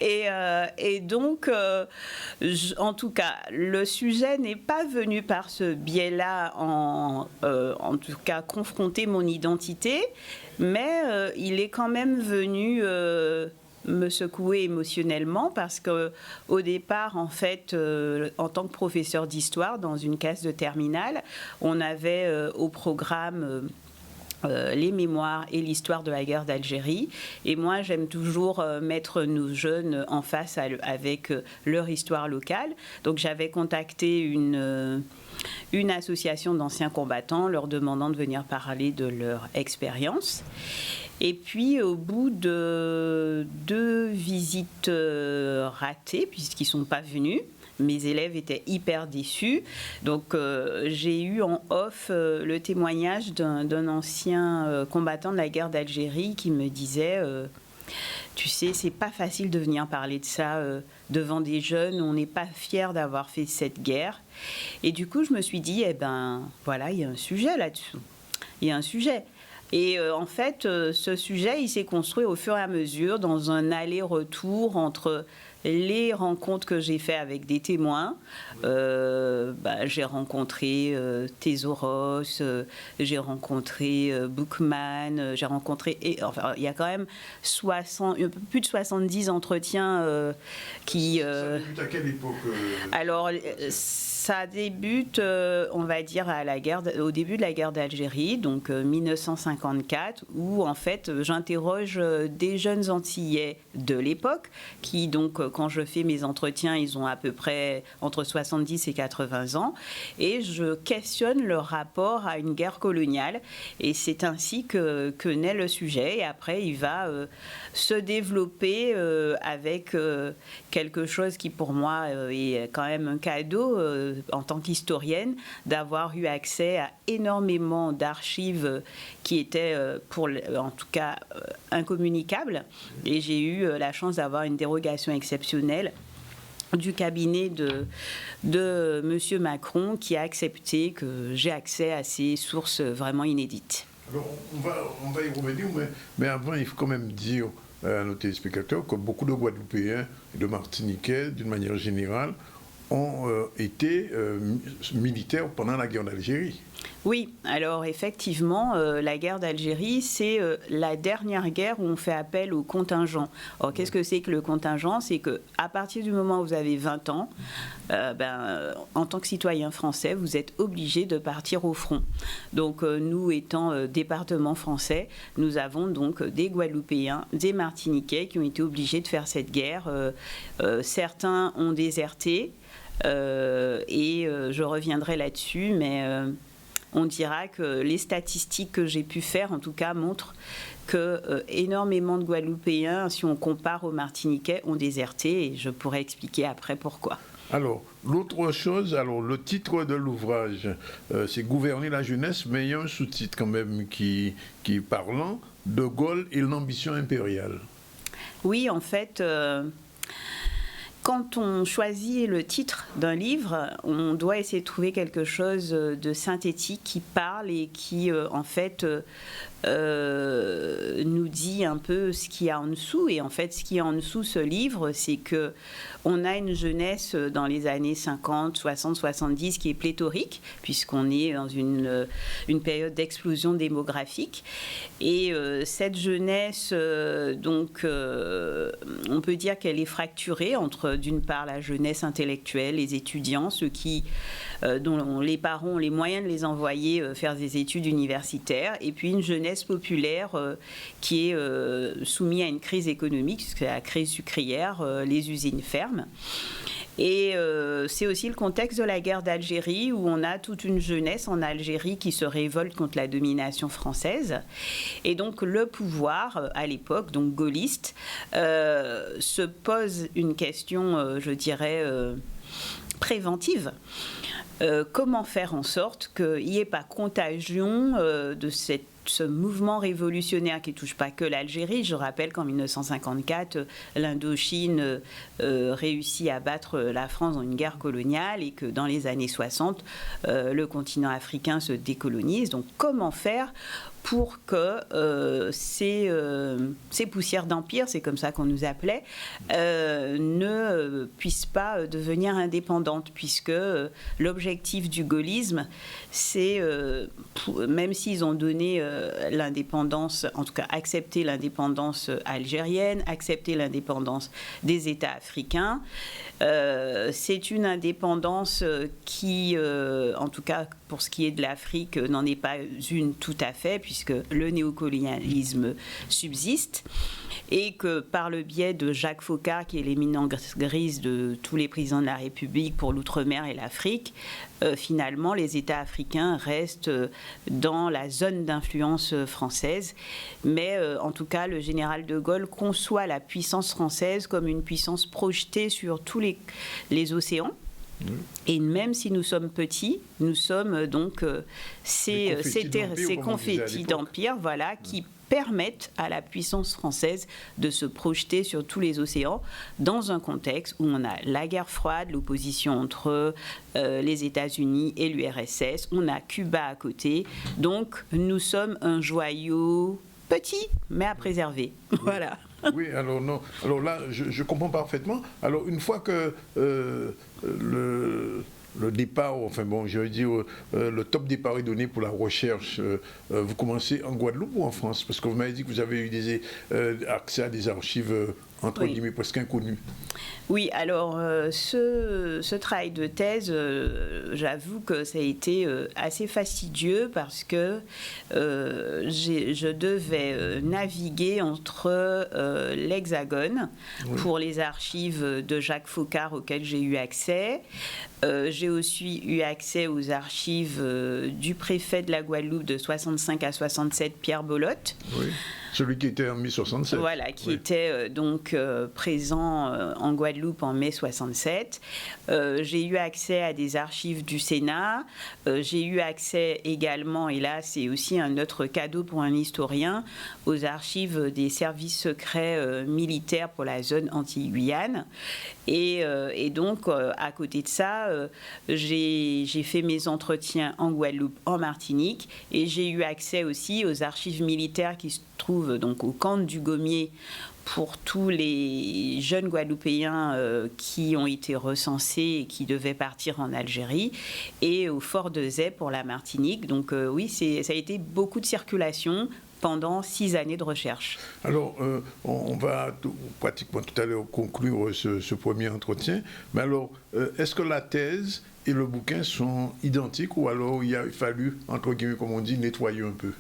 Et donc, en tout cas, le sujet n'est pas venu par ce biais-là, en tout cas, confronter mon identité, mais il est quand même venu... me secouer émotionnellement parce que au départ, en fait, en tant que professeur d'histoire dans une classe de terminale, on avait au programme les mémoires et l'histoire de la guerre d'Algérie. Et moi, j'aime toujours mettre nos jeunes en face avec leur histoire locale. Donc, j'avais contacté une association d'anciens combattants leur demandant de venir parler de leur expérience. Et puis, au bout de 2 visites ratées, puisqu'ils ne sont pas venus, mes élèves étaient hyper déçus. Donc, j'ai eu en off le témoignage d'un ancien combattant de la guerre d'Algérie qui me disait tu sais, c'est pas facile de venir parler de ça devant des jeunes. On n'est pas fiers d'avoir fait cette guerre. Et du coup, je me suis dit, voilà, il y a un sujet là-dessus. Il y a un sujet. Et en fait, ce sujet, il s'est construit au fur et à mesure dans un aller-retour entre les rencontres que j'ai faites avec des témoins, j'ai rencontré Thésaurus, j'ai rencontré Bookman, j'ai rencontré... il y a quand même plus de 70 entretiens qui... Ça débute à quelle époque Alors, ça débute, on va dire, au début de la guerre d'Algérie, donc 1954, où en fait j'interroge des jeunes Antillais de l'époque, qui donc, quand je fais mes entretiens, ils ont à peu près entre 70 et 80 ans, et je questionne leur rapport à une guerre coloniale, et c'est ainsi que naît le sujet, et après il va se développer avec quelque chose qui pour moi est quand même un cadeau en tant qu'historienne, d'avoir eu accès à énormément d'archives qui étaient en tout cas incommunicables, et j'ai eu la chance d'avoir une dérogation exceptionnelle du cabinet de M. Macron, qui a accepté que j'ai accès à ces sources vraiment inédites. Alors, on va y revenir, mais avant, il faut quand même dire à nos téléspectateurs que beaucoup de Guadeloupéens et de Martiniquais, d'une manière générale, ont été militaires pendant la guerre d'Algérie. Oui, alors effectivement, la guerre d'Algérie, c'est la dernière guerre où on fait appel au contingent. Alors, qu'est-ce que c'est que le contingent? C'est qu'à partir du moment où vous avez 20 ans, en tant que citoyen français, vous êtes obligé de partir au front. Donc, nous étant département français, nous avons donc des Guadeloupéens, des Martiniquais qui ont été obligés de faire cette guerre. Certains ont déserté, et je reviendrai là-dessus, mais... on dira que les statistiques que j'ai pu faire, en tout cas, montrent que énormément de Guadeloupéens, si on compare aux Martiniquais, ont déserté, et je pourrais expliquer après pourquoi. Alors, l'autre chose, le titre de l'ouvrage, c'est « Gouverner la jeunesse », mais il y a un sous-titre quand même qui est parlant, « De Gaulle et l'ambition impériale ». Oui, en fait... quand on choisit le titre d'un livre, on doit essayer de trouver quelque chose de synthétique qui parle et qui, en fait, nous dit un peu ce qu'il y a en dessous. Et en fait, ce qu'il y a en dessous, ce livre, c'est que on a une jeunesse dans les années 50, 60, 70 qui est pléthorique, puisqu'on est dans une période d'explosion démographique. Et cette jeunesse, donc, on peut dire qu'elle est fracturée entre, d'une part, la jeunesse intellectuelle, les étudiants, ceux dont les parents ont les moyens de les envoyer faire des études universitaires, et puis une jeunesse populaire qui est soumise à une crise économique, c'est la crise sucrière, les usines ferment. Et c'est aussi le contexte de la guerre d'Algérie, où on a toute une jeunesse en Algérie qui se révolte contre la domination française. Et donc le pouvoir, à l'époque, donc gaulliste, se pose une question, je dirais, préventive. Comment faire en sorte qu'il n'y ait pas contagion de ce mouvement révolutionnaire qui ne touche pas que l'Algérie. Je rappelle qu'en 1954, l'Indochine réussit à battre la France dans une guerre coloniale, et que dans les années 60, le continent africain se décolonise. Donc comment faire pour que ces poussières d'empire, c'est comme ça qu'on nous appelait, ne puissent pas devenir indépendantes, puisque l'objectif du gaullisme, c'est, même s'ils ont donné l'indépendance, en tout cas accepté l'indépendance algérienne, accepté l'indépendance des États africains, c'est une indépendance qui, en tout cas pour ce qui est de l'Afrique, n'en est pas une tout à fait, puisque le néocolonialisme subsiste, et que par le biais de Jacques Foccart, qui est l'éminence grise de tous les présidents de la République pour l'outre-mer et l'Afrique, finalement les États africains restent dans la zone d'influence française. Mais en tout cas, le général de Gaulle conçoit la puissance française comme une puissance projetée sur tous les océans. Et même si nous sommes petits, nous sommes donc ces confettis d'empire, voilà, qui permettent à la puissance française de se projeter sur tous les océans dans un contexte où on a la guerre froide, l'opposition entre les États-Unis et l'URSS, on a Cuba à côté, donc nous sommes un joyau petit, mais à préserver. Voilà. Oui, alors non. Alors là, je comprends parfaitement. Alors une fois que le départ, enfin bon, je veux dire, le top départ est donné pour la recherche, vous commencez en Guadeloupe ou en France? Parce que vous m'avez dit que vous avez eu accès à des archives, entre guillemets, presque inconnues. Oui, alors ce travail de thèse, j'avoue que ça a été assez fastidieux parce que je devais naviguer entre l'Hexagone pour les archives de Jacques Faucard auxquelles j'ai eu accès. J'ai aussi eu accès aux archives du préfet de la Guadeloupe de 65 à 67, Pierre Bolotte. Oui. Celui qui était en mai 67. Voilà, qui était donc présent en Guadeloupe en mai 67. J'ai eu accès à des archives du Sénat. J'ai eu accès également, et là c'est aussi un autre cadeau pour un historien, aux archives des services secrets militaires pour la zone Antilles-Guyane. Et donc, à côté de ça, j'ai fait mes entretiens en Guadeloupe, en Martinique, et j'ai eu accès aussi aux archives militaires qui se trouvent donc au camp du Gommier pour tous les jeunes Guadeloupéens qui ont été recensés et qui devaient partir en Algérie, et au fort de Zé pour la Martinique. Donc oui, ça a été beaucoup de circulation pendant 6 années de recherche. Alors, on va pratiquement tout à l'heure conclure ce premier entretien. Mais alors, est-ce que la thèse et le bouquin sont identiques ou alors il a fallu, entre guillemets, comme on dit, nettoyer un peu?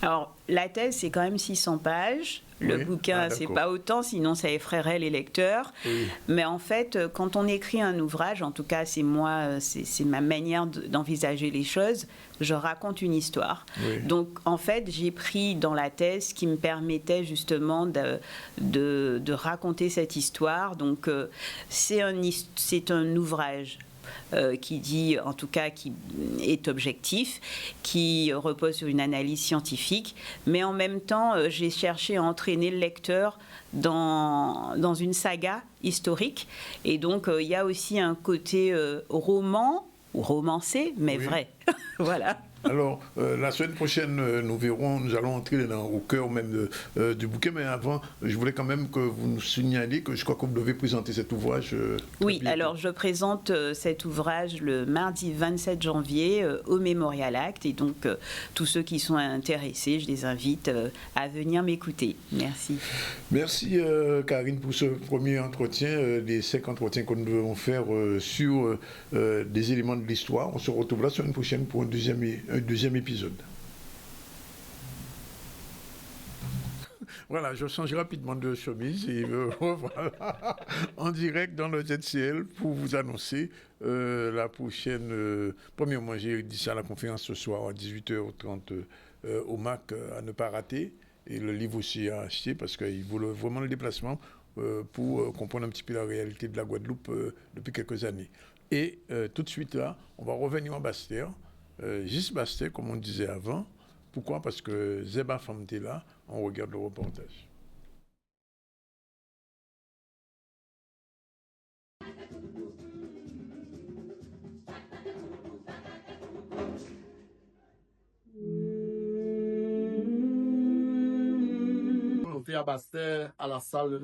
Alors, la thèse, c'est quand même 600 pages. Le bouquin, c'est pas autant, sinon ça effraierait les lecteurs. Oui. Mais en fait, quand on écrit un ouvrage, en tout cas, c'est ma manière d'envisager les choses, je raconte une histoire. Oui. Donc, en fait, j'ai pris dans la thèse ce qui me permettait justement de raconter cette histoire. Donc, c'est un ouvrage qui dit, en tout cas, qui est objectif, qui repose sur une analyse scientifique, mais en même temps, j'ai cherché à entraîner le lecteur dans une saga historique, et donc il y a aussi un côté roman, ou romancé, mais vrai. Voilà. Alors, la semaine prochaine, nous allons entrer au cœur même du bouquin, mais avant, je voulais quand même que vous nous signaliez que je crois que vous devez présenter cet ouvrage. Oui, alors je présente cet ouvrage le mardi 27 janvier au Memorial Act, et donc tous ceux qui sont intéressés, je les invite à venir m'écouter. Merci. Merci Karine pour ce premier entretien, des 5 entretiens que nous devons faire sur des éléments de l'histoire. On se retrouve la semaine prochaine pour un deuxième épisode. Voilà, je change rapidement de chemise et voilà, en direct dans le ZCL pour vous annoncer la prochaine. Premièrement, j'ai dit ça à la conférence ce soir à 18h30 au MAC à ne pas rater, et le livre aussi à acheter parce qu'il vaut vraiment le déplacement pour comprendre un petit peu la réalité de la Guadeloupe depuis quelques années. Et tout de suite là, on va revenir en Basse-Terre. Gis Basse-Terre, comme on disait avant. Pourquoi? Parce que Zeba Famte est là, on regarde le reportage. On était à Basse-Terre, à la salle,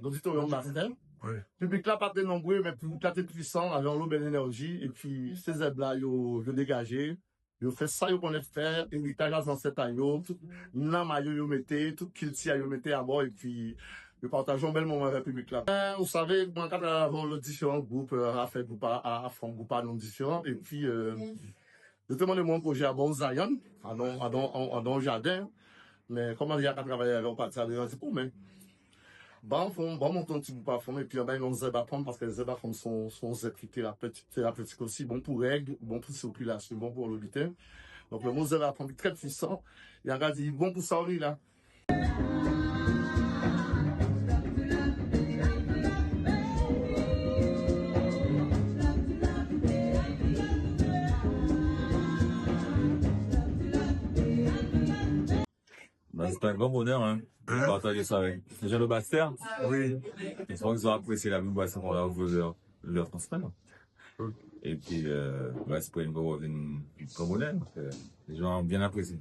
l'auditorium Basse-Terre. Oui. Le public là pas très nombreux, mais le public là très puissant, avec une belle énergie, et puis ces aides là, ils dégagé, ils fait ça, ils connaissent faire, héritage dans cet aïe, tout n'amayo ils mettaient, tout kilti ils mettaient à bord, et puis ils partagent un bel moment avec le public là. Vous savez, moi quand avant les différents groupes, à faire groupe à fond groupe à non différents, et puis je demande mon projet à Bon Zion, dans le jardin, mais comment il y a qu'à travailler avec un parti c'est pour moi. Bon, on monte un petit bout par fond, et puis on a une zèbre à prendre parce que les zèbres à prendre sont thérapeutiques aussi, bon pour règles, bon pour circulation, bon pour l'habitat. Donc le mot zèbre à prendre est très puissant. Il y a un gars qui dit bon pour ça, oui, là. C'est un grand bonheur, hein, de partager ça avec les gens de Basse-Terre. Oui. Ils sont appréciés la même boisson qu'on leur transmettre. Et puis, c'est pour une grand bonheur. Les gens ont bien apprécié.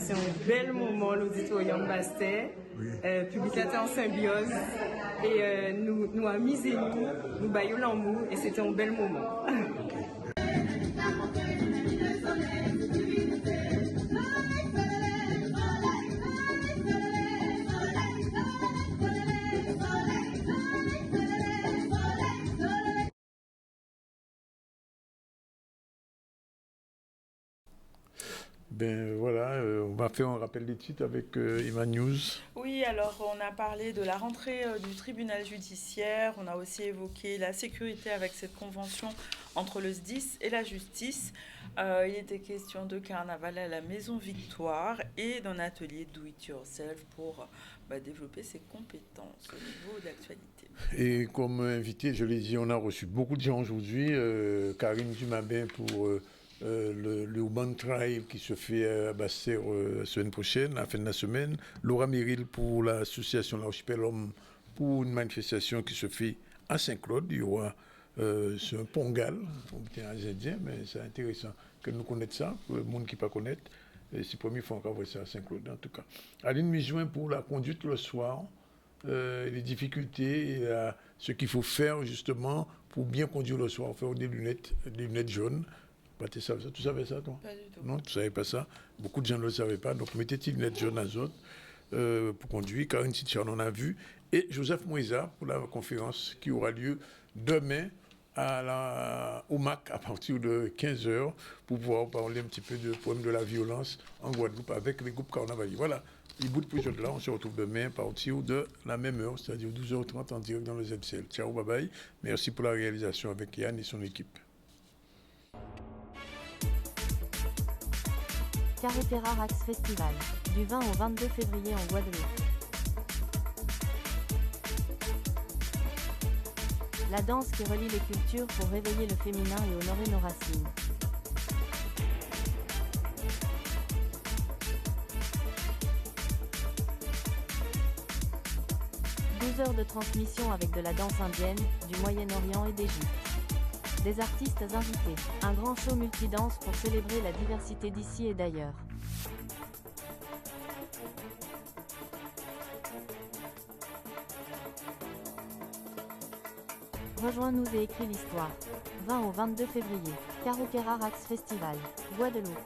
passé un bel moment à l'auditorium Bastère. Le public était en symbiose et nous amusé, nous baillons l'amour et c'était un bel moment. Ben voilà, on va faire un rappel des titres avec Iman News. Oui, alors on a parlé de la rentrée du tribunal judiciaire, on a aussi évoqué la sécurité avec cette convention entre le SDIS et la justice. Il était question de carnaval à la Maison Victoire et d'un atelier do it yourself pour développer ses compétences au niveau de l'actualité. Et comme invité, je l'ai dit, on a reçu beaucoup de gens aujourd'hui. Karine Dumabin pour le Urban Tribe qui se fait à Bastère la semaine prochaine, à la fin de la semaine. Laura Méril pour l'association L'Archipel Homme pour une manifestation qui se fait à Saint-Claude. Il y aura c'est un pongal, on tient à indien, mais c'est intéressant que nous connaissions ça, pour le monde qui ne pas connaître. C'est la première fois qu'on voit ça à Saint-Claude, en tout cas. Aline Mijoin pour la conduite le soir, les difficultés et ce qu'il faut faire justement pour bien conduire le soir, faire des lunettes jaunes. Tu savais ça, toi? Pas du tout. Non, tu ne savais pas ça. Beaucoup de gens ne le savaient pas. Donc, mettez des lunettes jaunes à autres pour conduire. Karine Titchan, on a vu. Et Joseph Moïsa pour la conférence qui aura lieu demain au MAC à partir de 15h pour pouvoir parler un petit peu du problème de la violence en Guadeloupe avec les groupes carnavaliers. Voilà. Il bout de plus là, on se retrouve demain à partir de la même heure, c'est-à-dire 12h30 en direct dans le ZCL. Ciao, bye bye. Merci pour la réalisation avec Yann et son équipe. Carretera Rax Festival, du 20 au 22 février en Guadeloupe. La danse qui relie les cultures pour réveiller le féminin et honorer nos racines. Heures de transmission avec de la danse indienne, du Moyen-Orient et d'Égypte. Des artistes invités, un grand show multidanse pour célébrer la diversité d'ici et d'ailleurs. Rejoins-nous et écris l'histoire. 20 au 22 février, Carretera Rax Festival, Guadeloupe.